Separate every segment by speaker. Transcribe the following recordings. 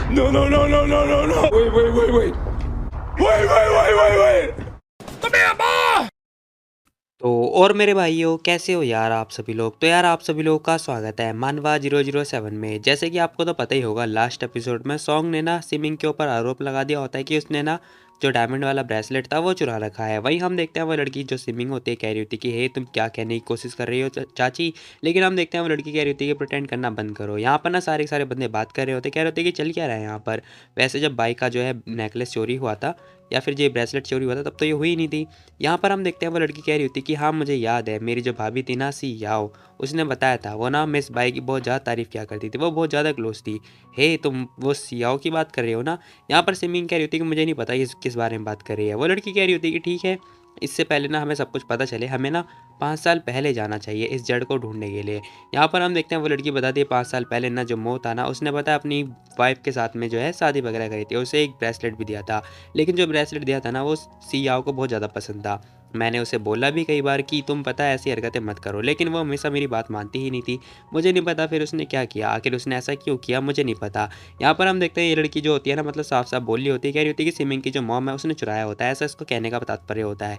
Speaker 1: No, no, no, no, no, no, no. Wait, wait, wait, wait. Wait, wait, wait, wait, wait. Come here, Ma!
Speaker 2: तो और मेरे भाइयों कैसे हो यार आप सभी लोग। तो यार आप सभी लोगों का स्वागत है मानवा 007 में। जैसे कि आपको तो पता ही होगा, लास्ट एपिसोड में सॉन्ग ने ना सिमिंग के ऊपर आरोप लगा दिया होता है कि उसने ना जो डायमंड वाला ब्रेसलेट था वो चुरा रखा है। वहीं हम देखते हैं वो लड़की जो सिमिंग होती है कह रही होती है कि हे तुम क्या कहने की कोशिश कर रही हो चाची। लेकिन हम देखते हैं वो लड़की कह रही होती है कि प्रिटेंड करना बंद करो। यहाँ पर ना सारे सारे बंदे बात कर रहे होते, कह रहे होते कि चल क्या रहा है यहाँ पर। वैसे जब बाई का जो है नेकलेस चोरी हुआ था या फिर ये ब्रेसलेट चोरी हुआ था तब तो ये हुई नहीं थी। यहाँ पर हम देखते हैं वो लड़की कह रही होती कि हाँ मुझे याद है, मेरी जो भाभी थी ना सी याओ, उसने बताया था वो ना मिस बाई की बहुत ज़्यादा तारीफ़ किया करती थी, वो बहुत ज़्यादा क्लोज थी। हे तुम वो सियाओ की बात कर रहे हो ना। यहाँ पर सिमिंग कह रही होती कि मुझे नहीं पता ये किस बारे में बात कर रही है। वो लड़की कह रही होती कि ठीक है, इससे पहले ना हमें सब कुछ पता चले, हमें ना 5 साल पहले जाना चाहिए इस जड़ को ढूंढने के लिए। यहाँ पर हम देखते हैं वो लड़की बताती है 5 साल पहले ना जो मो था ना, उसने बताया अपनी वाइफ के साथ में जो है शादी वगैरह करी थी, उसे एक ब्रेसलेट भी दिया था। लेकिन जो ब्रेसलेट दिया था ना वो सियाओ को बहुत ज़्यादा पसंद था। मैंने उसे बोला भी कई बार कि तुम पता है ऐसी हरकतें मत करो, लेकिन वो हमेशा मेरी बात मानती ही नहीं थी। मुझे नहीं पता फिर उसने क्या किया, आखिर उसने ऐसा क्यों किया मुझे नहीं पता। यहाँ पर हम देखते हैं ये लड़की जो होती है ना, मतलब साफ साफ बोल रही होती है, कह रही होती है कि सिमिंग की जो मॉम है उसने चुराया होता है, ऐसा इसको कहने का तात्पर्य होता है।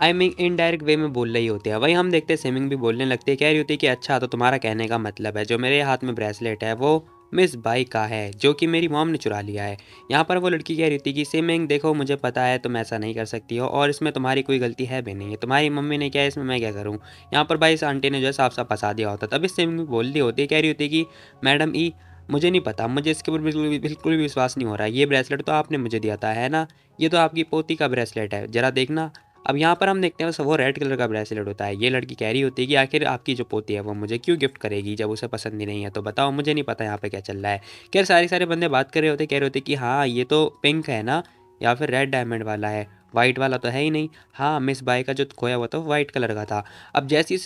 Speaker 2: आई मीन इनडायरेक्ट वे में बोल रही होती है। वहीं हम देखते हैं सिमिंग भी बोलने लगती है, कह रही होती है कि अच्छा तो तुम्हारा कहने का मतलब है जो मेरे हाथ में ब्रेसलेट है वो मिस बाई का है जो कि मेरी मॉम ने चुरा लिया है। यहाँ पर वो लड़की कह रही थी कि सिमिंग देखो मुझे पता है तुम ऐसा नहीं कर सकती हो और इसमें तुम्हारी कोई गलती है भी नहीं है, तुम्हारी मम्मी ने किया है इसमें मैं क्या करूँ। यहाँ पर भाई इस आंटी ने जो है साफ साफ फंसा दिया होता। तभी सिमिंग भी बोल रही होती है, कह रही होती है कि मैडम ई मुझे नहीं पता, मुझे इसके ऊपर बिल्कुल भी विश्वास नहीं हो रहा है। ये ब्रेसलेट तो आपने मुझे दिया था है ना, ये तो आपकी पोती का ब्रेसलेट है, ज़रा देखना। अब यहाँ पर हम देखते हैं वो रेड कलर का ब्रेसलेट होता है। ये लड़की कह रही होती है कि आखिर आपकी जो पोती है वो मुझे क्यों गिफ्ट करेगी जब उसे पसंद ही नहीं है, तो बताओ मुझे नहीं पता यहाँ पे क्या चल रहा है। खैर सारे सारे बंदे बात कर रहे होते, कह रहे होते कि हाँ ये तो पिंक है ना या फिर रेड डायमंड वाला है, वाइट वाला तो है ही नहीं। हाँ मिस बाई का जो खोया हुआ था वो वाइट कलर का था। अब जैसे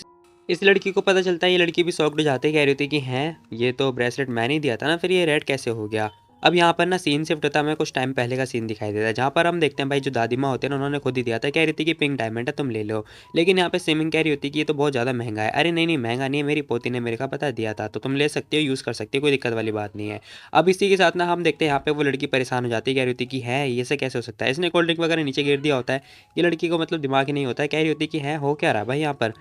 Speaker 2: इस लड़की को पता चलता है, ये लड़की भी शॉक्ड हो जाते ही कह रही होती कि हैं ये तो ब्रेसलेट मैंने ही दिया था ना, फिर ये रेड कैसे हो गया। अब यहाँ पर ना सीन शिफ्ट होता है, हमें कुछ टाइम पहले का सीन दिखाई देता है जहाँ पर हम देखते हैं भाई जो दादी माँ होते हैं ना उन्होंने खुद ही दिया था, कह रही थी कि पिंक डायमंड है तुम ले लो। लेकिन यहाँ पे सिमिंग कह रही होती कि ये तो बहुत ज़्यादा महंगा है। अरे नहीं नहीं महंगा नहीं है, मेरी पोती ने मेरे का पता दिया था तो तुम ले सकते हो, यूज़ कर सकते हो, कोई दिक्कत वाली बात नहीं है। अब इसी के साथ ना हम देखते हैं यहाँ पे वो लड़की परेशान हो जाती है, कह रही होती कि है ये से कैसे हो सकता है, इसने कोल्ड ड्रिंक वगैरह नीचे गिर दिया होता है। ये लड़की को मतलब दिमाग ही नहीं होता है, कह रही होती कि है हो क्या रहा है भाई यहाँ पर।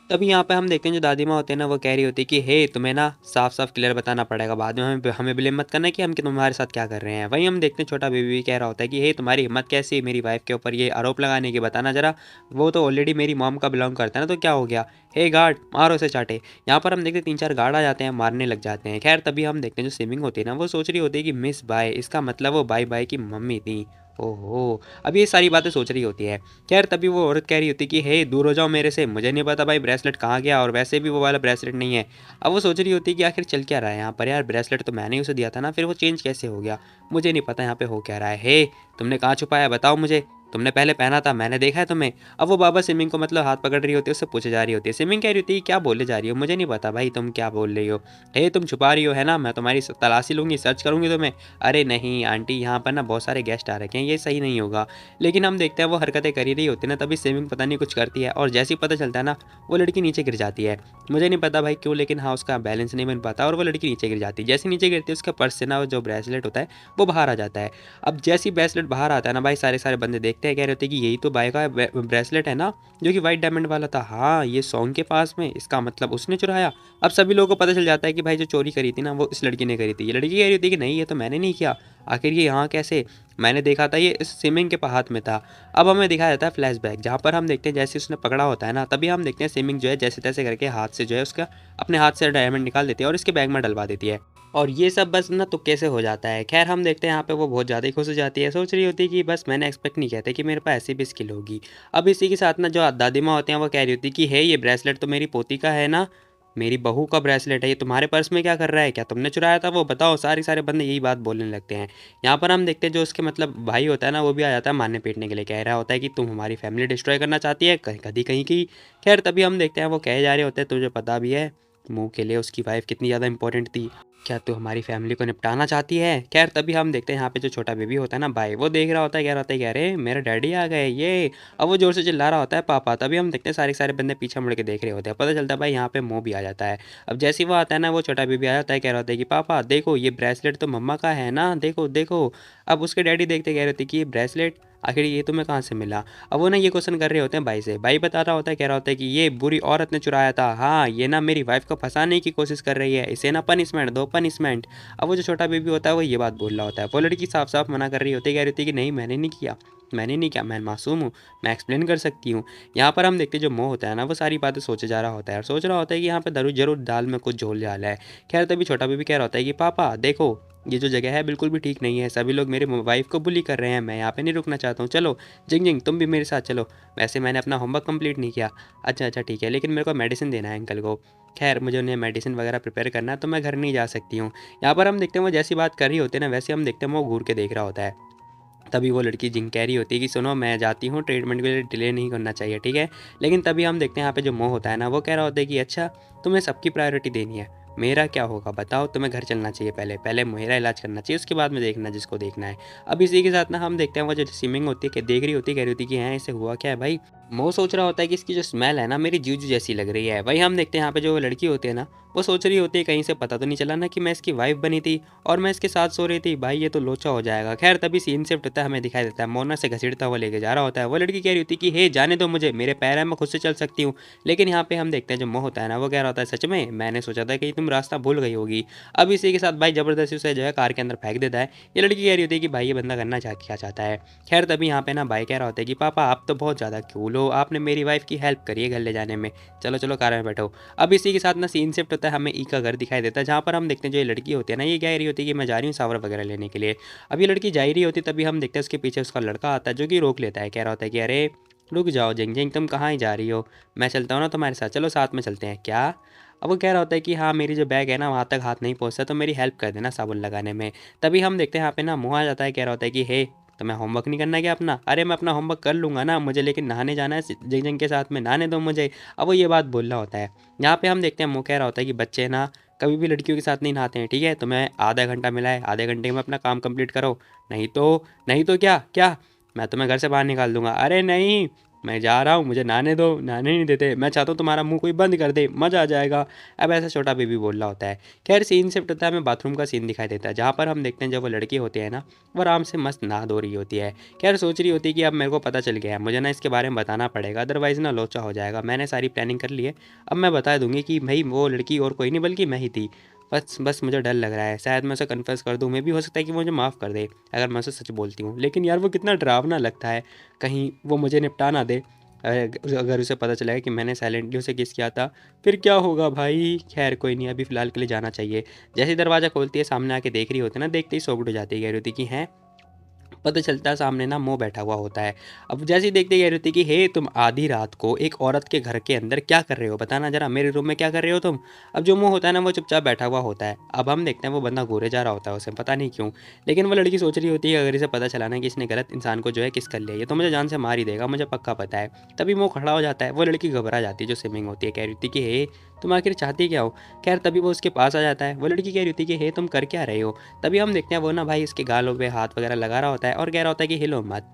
Speaker 2: तभी यहाँ पे हम देखते हैं जो दादी माँ होते हैं ना वो कह रही होती है कि हे तुम्हें ना साफ साफ क्लियर बताना पड़ेगा, बाद में हमें हमें ब्लेम मत करना कि हम कि तुम्हारे साथ क्या कर रहे हैं। वहीं हम देखते हैं छोटा बेबी भी कह रहा होता है कि हे तुम्हारी हिम्मत कैसी है मेरी वाइफ के ऊपर ये आरोप लगाने की, बताना जरा। वो तो ऑलरेडी मेरी मॉम का बिलोंग करता है ना, तो क्या हो गया। हे गार्ड मारो उसे चाटे। यहाँ पर हम देखते हैं 3-4 गार्ड आ जाते हैं, मारने लग जाते हैं। खैर तभी हम देखते हैं जो स्विमिंग होती है ना वो सोच रही होती है कि मिस बाय, इसका मतलब वो बाई बाई की मम्मी थी। ओहो, अब ये सारी बातें सोच रही होती है। खैर तभी वो औरत कह रही होती कि हे दूर हो जाओ मेरे से, मुझे नहीं पता भाई ब्रेसलेट कहाँ गया और वैसे भी वो वाला ब्रेसलेट नहीं है। अब वो सोच रही होती है कि आखिर चल क्या रहा है यहाँ पर, यार ब्रेसलेट तो मैंने ही उसे दिया था ना, फिर वो चेंज कैसे हो गया, मुझे नहीं पता यहाँ पे हो क्या रहा है। हे तुमने कहाँ छुपाया बताओ मुझे, तुमने पहले पहना था मैंने देखा है तुम्हें। अब वो बाबा सिमिंग को मतलब हाथ पकड़ रही होती है, उससे पूछे जा रही होती है। सिमिंग कह रही होती है क्या बोले जा रही हो, मुझे नहीं पता भाई तुम क्या बोल रही हो। हे तुम छुपा रही हो है ना, मैं तुम्हारी तलाशी लूँगी, सर्च करूँगी तुम्हें। अरे नहीं आंटी यहाँ पर ना बहुत सारे गेस्ट आ रखे हैं, ये सही नहीं होगा। लेकिन हम देखते हैं वो हरकतें कर ही रही होती है ना, तभी स्विमिंग पता नहीं कुछ करती है और जैसे ही पता चलता है ना वो लड़की नीचे गिर जाती है। मुझे नहीं पता भाई क्यों, लेकिन हाँ उसका बैलेंस नहीं बन पाता और वो लड़की नीचे गिर जाती है। जैसे नीचे गिरती है उसके पर्स से ना वो जो ब्रेसलेट होता है वो बाहर आ जाता है। अब जैसे ही ब्रेसलेट बाहर आता है ना भाई सारे सारे बंदे देखते हैं, कह रहे होते हैं कि यही तो बाय का ब्रेसलेट है ना जो कि वाइट डायमंड वाला था। हाँ ये सॉन्ग के पास में, इसका मतलब उसने चुराया। अब सभी लोगों को पता चल जाता है कि भाई जो चोरी करी थी ना वो इस लड़की ने करी थी। ये लड़की कह रही थी कि नहीं ये तो मैंने नहीं किया, आखिर ये यहाँ कैसे, मैंने देखा था ये इस स्विमिंग के हाथ में था। अब हमें दिखाया जाता है फ्लैशबैक जहाँ पर हम देखते हैं जैसे उसने पकड़ा होता है ना, तभी हम देखते हैं स्विमिंग जो है जैसे तैसे करके हाथ से जो है उसका अपने हाथ से डायमंड निकाल देती है और इसके बैग में डलवा देती है। और ये सब बस ना तुक्के से हो जाता है। खैर हम देखते हैं यहाँ पे वो बहुत ज़्यादा ही खुश हो जाती है, सोच रही होती है कि बस मैंने एक्सपेक्ट नहीं किया था कि मेरे पास ऐसी भी स्किल होगी। अब इसी के साथ ना जो दादी माँ होते हैं वो कह रही होती कि हे ये ब्रेसलेट तो मेरी पोती का है ना, मेरी बहू का ब्रेसलेट है, ये तुम्हारे पर्स में क्या कर रहा है, क्या तुमने चुराया था वो बताओ। सारे सारे बंदे यही बात बोलने लगते हैं। यहाँ पर हम देखते हैं जो उसके मतलब भाई होता है ना वो भी आ जाता है मारने पीटने के लिए, कह रहा होता है कि तुम हमारी फैमिली डिस्ट्रॉय करना चाहती है कहीं कभी कहीं की। खैर तभी हम देखते हैं वो कहे जा रहे होते हैं तुझे पता भी है मुंह के लिए उसकी वाइफ कितनी ज़्यादा इंपॉर्टेंट थी। क्या तू हमारी फैमिली को निपटाना चाहती है? खैर तभी हम देखते हैं यहाँ पे जो छोटा बेबी होता है ना भाई, वो देख रहा होता है, कह रहा होता है कि अरे मेरे डैडी आ गए ये। अब वो ज़ोर से चिल्ला रहा होता है पापा। तभी हम देखते हैं सारे के सारे बंदे पीछे मुड़ के देख रहे होते हैं। पता चलता है भाई यहाँ पे मुँह भी आ जाता है। अब जैसे ही वो आता है ना, वो छोटा बेबी आ जाता है, कह रहा होता है कि पापा देखो ये ब्रेसलेट तो मम्मा का है ना, देखो देखो। अब उसके डैडी देखते कह रहे होते कि ये ब्रेसलेट आखिर ये तुम्हें कहाँ से मिला। अब वो ना ये क्वेश्चन कर रहे होते हैं भाई से। भाई बता रहा होता है, कह रहा होता है कि ये बुरी औरत ने चुराया था, हाँ ये ना मेरी वाइफ को फंसाने की कोशिश कर रही है, इसे ना पनिशमेंट दो पनिशमेंट। अब वो जो छोटा बेबी होता है वो ये बात बोल रहा होता है। वो लड़की साफ साफ मना कर रही होती है, कह रही होती है कि नहीं मैंने नहीं किया, मैंने नहीं किया, मैं मासूम हूँ, मैं एक्सप्लेन कर सकती हूँ। यहाँ पर हम देखते हैं जो मोह होता है ना, वो सारी बातें सोचे जा रहा होता है और सोच रहा होता है कि यहाँ पे जरूर जरूर दाल में कुछ झोल झाल है। खैर तभी छोटा बेबी कह रहा होता है कि पापा देखो ये जो जगह है बिल्कुल भी ठीक नहीं है, सभी लोग मेरी वाइफ को बुली कर रहे हैं, मैं यहाँ पे नहीं रुकना चाहता हूँ, चलो जिंग जिंग तुम भी मेरे साथ चलो। वैसे मैंने अपना होमवर्क कंप्लीट नहीं किया। अच्छा अच्छा ठीक है, लेकिन मेरे को मेडिसिन देना है अंकल को। खैर मुझे उन्हें मेडिसिन वगैरह प्रिपेयर करना है तो मैं घर नहीं जा सकती हूँ। यहाँ पर हम देखते हैं वो जैसी बात कर रही होती है ना, वैसे हम देखते हैं वो घूर के देख रहा होता है। तभी वो लड़की जिंग कह रही होती है कि सुनो मैं जाती हूँ, ट्रीटमेंट के लिए डिले नहीं करना चाहिए, ठीक है। लेकिन तभी हम देखते हैं यहाँ पे जो मोह होता है ना, वो कह रहा होता है कि अच्छा तुम्हें सबकी प्रायोरिटी देनी है, मेरा क्या होगा बताओ, तुम्हें घर चलना चाहिए, पहले पहले मेरा इलाज करना चाहिए, उसके बाद में देखना जिसको देखना है। अब इसी के साथ ना हम देखते हैं वो जो स्विमिंग होती है कि देख रही होती है, कह रही होती है कि हाँ इसे हुआ क्या है भाई। मोह सोच रहा होता है कि इसकी जो स्मेल है ना मेरी जीजू जैसी लग रही है। वही हम देखते हैं यहाँ पे जो लड़की होती है ना, वो सोच रही होती है कहीं से पता तो नहीं चला ना कि मैं इसकी वाइफ बनी थी और मैं इसके साथ सो रही थी, भाई ये तो लोचा हो जाएगा। खैर तभी सीन शिफ्ट होता है, हमें दिखाई देता है मोना से घसीटता हुआ लेके जा रहा होता है। वो लड़की कह रही होती है कि हे जाने दो मुझे, मेरे पैर हैं मैं खुद से चल सकती हूँ। लेकिन यहाँ पे हम देखते हैं जो मोह होता है ना, वो कह रहा होता है सच में मैंने सोचा था कि तुम रास्ता भूल गई होगी। अब इसी के साथ भाई जबरदस्ती उसे जो है कार के अंदर फेंक देता है। ये लड़की कह रही होती है कि भाई ये बंदा करना क्या चाहता है। खैर तभी यहाँ पे ना भाई कह रहा होता है कि पापा आप तो बहुत ज़्यादा क्यूल हो, आपने मेरी वाइफ की हेल्प करी है घर ले जाने में, चलो चलो कार में बैठो। अब इसी के साथ ना सीन शिफ्ट होता है, हमें ई का घर दिखाई देता है, जहाँ पर हम देखते हैं जो ये लड़की होती है ना, ये कह रही होती है कि मैं जा रही हूँ शावर वगैरह लेने के लिए। अब ये लड़की जा ही रही होती तभी हम देखते हैं उसके पीछे उसका लड़का आता है जो कि रोक लेता है, कह रहा होता है कि अरे रुक जाओ जिंग जिंग तुम कहाँ ही जा रही हो, मैं चलता हूँ ना तुम्हारे साथ, चलो साथ में चलते हैं क्या। अब वो कह रहा होता है कि हाँ मेरी जो बैग है ना वहाँ तक हाथ नहीं पहुँचता तो मेरी हेल्प कर देना साबुन लगाने में। तभी हम देखते हैं यहाँ पे ना मुँह आ जाता है, कह रहा होता है कि हे तो मैं होमवर्क नहीं करना क्या अपना, अरे मैं अपना होमवर्क कर लूँगा ना, मुझे लेकिन नहाने जाना है जिंग जिंग के साथ में, नहाने दो मुझे। अब वो ये बात बोल रहा होता है। यहाँ पे हम देखते हैं मुँह कह रहा होता है कि बच्चे ना कभी भी लड़कियों के साथ नहीं नहाते हैं, ठीक है, तुम्हें आधा घंटा मिला है, आधे घंटे में अपना काम कंप्लीट करो, नहीं तो क्या क्या मैं तुम्हें घर से बाहर निकाल दूंगा। अरे नहीं मैं जा रहा हूँ, मुझे नहाने दो, नहाने नहीं देते, मैं चाहता हूँ तुम्हारा मुंह कोई बंद कर दे, मज़ा आ जाएगा। अब ऐसा छोटा बेबी बोल रहा होता है। खैर सीन शिफ्ट होता है, हमें बाथरूम का सीन दिखाई देता है, जहाँ पर हम देखते हैं जब वो लड़की होती है ना, वो आराम से मस्त नहा धो रही होती है। खैर सोच रही होती है कि अब मेरे को पता चल गया है, मुझे ना इसके बारे में बताना पड़ेगा, अदरवाइज़ ना लोचा हो जाएगा, मैंने सारी प्लानिंग कर ली है, अब मैं बता दूंगी कि भाई वो लड़की और कोई नहीं बल्कि मैं ही थी। बस बस मुझे डर लग रहा है, शायद मैं उसे कन्फेस कर दूँ, मैं भी हो सकता है कि मुझे माफ़ कर दे अगर मैं उसे सच बोलती हूँ। लेकिन यार वो कितना डरावना लगता है, कहीं वो मुझे निपटा ना दे। अगर उसे पता चलेगा कि मैंने साइलेंटली उसे किस किया था, फिर क्या होगा भाई। खैर कोई नहीं, अभी फ़िलहाल के लिए जाना चाहिए। जैसे ही दरवाज़ा खोलती है, सामने आके देख रही होती है ना, देखते ही सोगड़ हो जाती है, कह रही होती कि हैं। पता चलता है सामने ना मो बैठा हुआ होता है। अब जैसे ही देखते कह रही होती कि हे तुम आधी रात को एक औरत के घर के अंदर क्या कर रहे हो, बताना जरा, मेरे रूम में क्या कर रहे हो तुम। अब जो मुँह होता है ना वो चुपचाप बैठा हुआ होता है। अब हम देखते हैं वो बंदा घूरे जा रहा होता है, उसे पता नहीं क्यों। लेकिन वो लड़की सोच रही होती है अगर इसे पता चला ना कि इसने गलत इंसान को जो है किस कर लिया, ये तो मुझे जान से मार ही देगा, मुझे पक्का पता है। तभी वो खड़ा हो जाता है। वो लड़की घबरा जाती है जो स्विमिंग होती है, कह रही होती कि हे तुम आखिर चाहती क्या हो। खैर तभी वो उसके पास आ जाता है। वो लड़की कह रही होती कि हे तुम कर क्या रहे हो। तभी हम देखते हैं वो ना भाई इसके गालों पे हाथ वगैरह लगा रहा होता है और कह रहा होता है कि हिलो मत।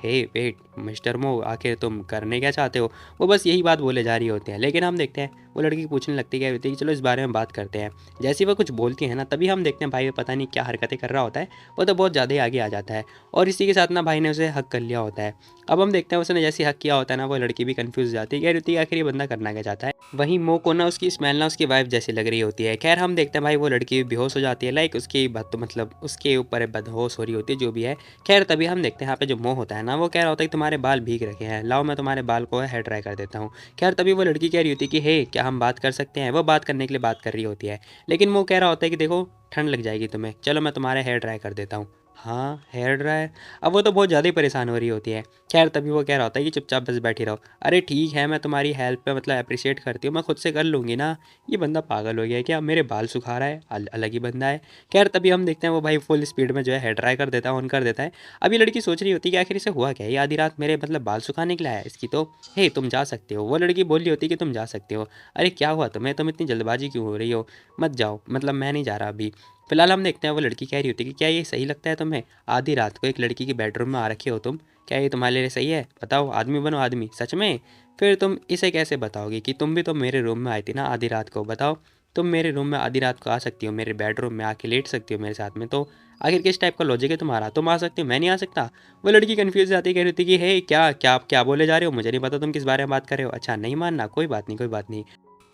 Speaker 2: हे वेट मिस्टर मो, आखिर तुम करने क्या चाहते हो। वो बस यही बात बोले जा रही होते हैं। लेकिन हम देखते हैं वो लड़की पूछने लगती है कि चलो इस बारे में बात करते हैं। जैसे ही वो कुछ बोलती है ना, तभी हम देखते हैं भाई पता नहीं क्या हरकतें कर रहा होता है, वो तो बहुत ज़्यादा ही आगे आ जाता है और इसी के साथ ना भाई ने उसे हक कर लिया होता है। अब हम देखते हैं उसने जैसे हक किया होता है ना, वो लड़की भी कंफ्यूज हो जाती है, कह रही होती है आखिर ये बंदा करना क्या चाहता है। वहीं मो को ना उसकी स्मेल ना उसकी वाइफ जैसी लग रही होती है। खैर हम देखते हैं भाई वो लड़की बेहोश हो जाती है, लाइक उसकी बात तो मतलब उसके ऊपर बदहोश हो रही होती है जो भी है। खैर तभी हम देखते हैं यहाँ पे जो मो होता है ना, वो कह रहा होता है कि तुम्हारे बाल भीग रखे हैं, लाओ मैं तुम्हारे बाल को हेयर ड्राई कर देता हूँ। खैर तभी वो लड़की कह रही होती है कि हे क्या हम बात कर सकते हैं। वो बात करने के लिए बात कर रही होती है, लेकिन वो कह रहा होता है कि देखो ठंड लग जाएगी तुम्हें, चलो मैं तुम्हारे हेयर ड्राई कर देता हूँ। हाँ, हेयर ड्रायर। अब वो तो बहुत ज़्यादा ही परेशान हो रही होती है। ख़ैर तभी वो कह रहा होता है कि चुपचाप बस बैठी रहो। अरे ठीक है, मैं तुम्हारी हेल्प पे मतलब एप्रिशिएट करती हूँ, मैं खुद से कर लूँगी ना। ये बंदा पागल हो गया है क्या? मेरे बाल सुखा रहा है, अलग ही बंदा है। ख़ैर तभी हम देखते हैं वो भाई फुल स्पीड में जो है हेयर ड्राई कर देता है, ऑन कर देता है। अब ये लड़की सोच रही होती है कि आखिर इसे हुआ क्या है? ये आधी रात मेरे मतलब बाल सुखाने के लिए आया है? इसकी तो हे तुम जा सकते हो। वो लड़की बोल रही होती है कि तुम जा सकते हो। अरे क्या हुआ तुम्हें? तुम इतनी जल्दबाज़ी क्यों हो रही हो? मत जाओ, मतलब मैं नहीं जा रहा अभी। फिलहाल हम देखते हैं वो लड़की कह रही होती है कि क्या ये सही लगता है तुम्हें? आधी रात को एक लड़की के बेडरूम में आ रखे हो तुम? क्या ये तुम्हारे लिए सही है? बताओ, आदमी बनो आदमी, सच में? फिर तुम इसे कैसे बताओगी कि तुम भी तो मेरे रूम में आई थी ना आधी रात को? बताओ, तुम मेरे रूम में आधी रात को आ सकती हो, मेरे बेडरूम में आके लेट सकती हो मेरे साथ में, तो आखिर किस टाइप का लॉजिक है तुम्हारा? तुम आ सकती हो, मैं नहीं आ सकता? वो लड़की कन्फ्यूज़ जाती कह रही थी कि हे क्या क्या आप क्या बोले जा रहे हो? मुझे नहीं पता तुम किस बारे में बात कर रहे हो। अच्छा नहीं मानना, कोई बात नहीं, कोई बात नहीं।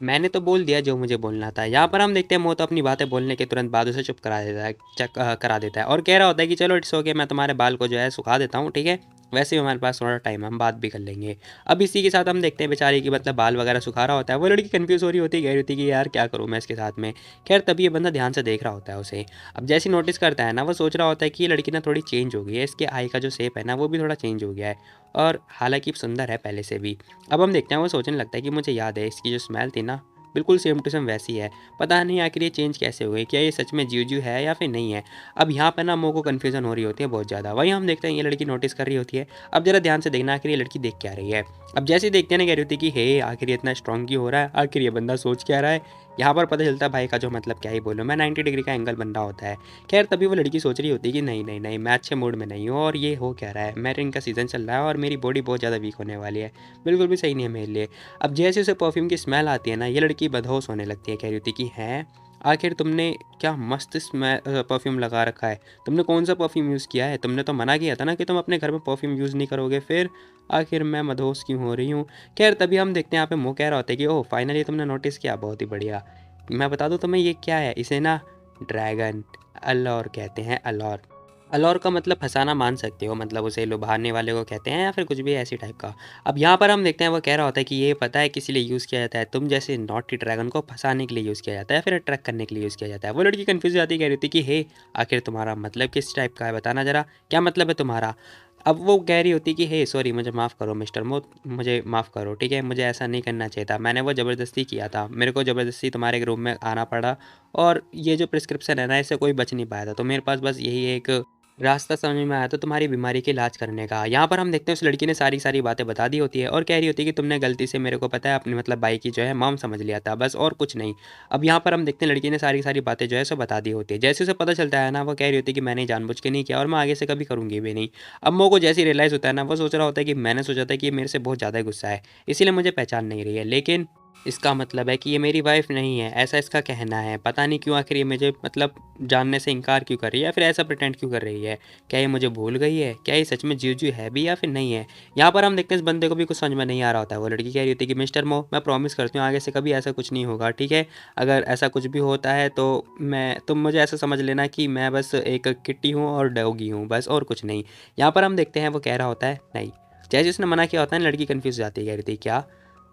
Speaker 2: मैंने तो बोल दिया जो मुझे बोलना था। यहाँ पर हम देखते हैं मोतो अपनी बातें बोलने के तुरंत बाद उसे चुप करा देता है, करा देता है और कह रहा होता है कि चलो इट्स ओके, मैं तुम्हारे बाल को जो है सुखा देता हूँ, ठीक है? वैसे भी हमारे पास थोड़ा टाइम है, हम बात भी कर लेंगे। अब इसी के साथ हम देखते हैं बेचारी की मतलब बाल वगैरह सुखा रहा होता है। वो लड़की कन्फ्यूज़ हो रही होती है, कह रही होती है कि यार क्या करूँ मैं इसके साथ में? खैर तभी ये बंदा ध्यान से देख रहा होता है उसे। अब जैसे ही नोटिस करता है ना, वो सोच रहा होता है कि ये लड़की ना थोड़ी चेंज हो गई है, इसके आई का जो शेप है ना वो भी थोड़ा चेंज हो गया है और हालाँकि सुंदर है पहले से भी। अब हम देखते हैं वो सोचने लगता है कि मुझे याद है इसकी जो स्मेल थी ना, बिल्कुल सेम टू सेम वैसी है। पता नहीं आखिर ये चेंज कैसे हुए? क्या ये सच में जीजू है या फिर नहीं है? अब यहाँ पे ना मोको को कन्फ्यूज़न हो रही होती है बहुत ज़्यादा। वहीं हम देखते हैं ये लड़की नोटिस कर रही होती है। अब ज़रा ध्यान से देखना आखिर ये लड़की देख क्या रही है। अब जैसे ही देखते हैं ना कह रही होती है कि हे आखिर ये इतना स्ट्रॉन्ग क्यों हो रहा है? आखिर ये बंदा सोच क्या रहा है? यहाँ पर पता चलता है भाई का जो मतलब क्या ही बोलूँ मैं, 90 डिग्री का एंगल बन रहा होता है। खैर तभी वो लड़की सोच रही होती है कि नहीं, नहीं, नहीं, मैं अच्छे मूड में नहीं हूँ और ये हो क्या रहा है? मैरिन का सीज़न चल रहा है और मेरी बॉडी बहुत ज़्यादा वीक होने वाली है। बिल्कुल भी सही नहीं है मेरे लिए। अब जैसे उसे परफ्यूम की स्मेल आती है ना, ये लड़की बेहोश होने लगती है। कह रही होती है कि हैं, आखिर तुमने क्या मस्त परफ्यूम लगा रखा है। तुमने कौन सा परफ्यूम यूज़ किया है? तुमने तो मना किया था ना कि तुम अपने घर में परफ्यूम यूज़ नहीं करोगे, फिर आखिर मैं मदहोश क्यों हो रही हूँ? खैर तभी हम देखते हैं यहाँ पे मुँह कह रहा होता है कि ओह फाइनली तुमने नोटिस किया, बहुत ही बढ़िया। मैं बता दूँ तुम्हें ये क्या है? इसे ना ड्रैगन अल्लौर कहते हैं, अल्लौर। अल्लौर का मतलब फँसाना मान सकते हो, मतलब उसे लुभाने वाले को कहते हैं या फिर कुछ भी ऐसी टाइप का। अब यहाँ पर हम देखते हैं वो कह रहा होता है कि ये पता है किस लिए यूज़ किया जाता है, तुम जैसे नॉटी ड्रैगन को फँसाने के लिए यूज़ किया जाता है या फिर अट्रैक्ट करने के लिए यूज़ किया जाता है। वो लड़की कन्फ्यूज़ हो जाती है, कह रही थी कि हे आखिर तुम्हारा मतलब किस टाइप का है बताना ज़रा, क्या मतलब है तुम्हारा? अब वो कह रही होती कि हे सॉरी मुझे माफ़ करो मिस्टर मो, मुझे माफ़ करो, ठीक है? मुझे ऐसा नहीं करना चाहिए था, मैंने वो ज़बरदस्ती किया था, मेरे को ज़बरदस्ती तुम्हारे रूम में आना पड़ा और ये जो प्रिस्क्रिप्शन है ना इससे कोई बच नहीं पाया था, तो मेरे पास बस यही एक रास्ता समझ में आया तो तुम्हारी बीमारी के इलाज करने का। यहाँ पर हम देखते हैं उस लड़की ने सारी बातें बता दी होती है और कह रही होती है कि तुमने गलती से मेरे को पता है अपनी मतलब बाई की जो है मॉम समझ लिया था, बस और कुछ नहीं। अब यहाँ पर हम देखते हैं लड़की ने सारी बातें जो है सो बता दी होती है। जैसे उसे पता चलता है ना वो कह रही होती है कि मैंने जानबूझ के नहीं किया और मैं आगे से कभी करूँगी भी नहीं। अब मो को जैसे ही रियलाइज़ होता है ना वो सोच रहा होता है कि मैंने सोचा था कि ये मेरे से बहुत ज़्यादा गुस्सा है, इसीलिए मुझे पहचान नहीं रही है, लेकिन इसका मतलब है कि ये मेरी वाइफ़ नहीं है, ऐसा इसका कहना है। पता नहीं क्यों आखिर ये मुझे मतलब जानने से इनकार क्यों कर रही है या फिर ऐसा प्रिटेंड क्यों कर रही है? क्या ये मुझे भूल गई है? क्या ये सच में जीजू है भी या फिर नहीं है? यहाँ पर हम देखते हैं इस बंदे को भी कुछ समझ में नहीं आ रहा होता है। वो लड़की कह रही होती है कि मिस्टर मो मैं प्रॉमिस करती हूँ आगे से कभी ऐसा कुछ नहीं होगा, ठीक है? अगर ऐसा कुछ भी होता है तो तुम मुझे ऐसा समझ लेना कि मैं बस एक किट्टी हूँ और डॉगी हूँ, बस और कुछ नहीं। यहाँ पर हम देखते हैं वो कह रहा होता है नहीं। जैसे उसने मना किया होता है लड़की कन्फ्यूज़ हो जाती है, कह रही थी क्या?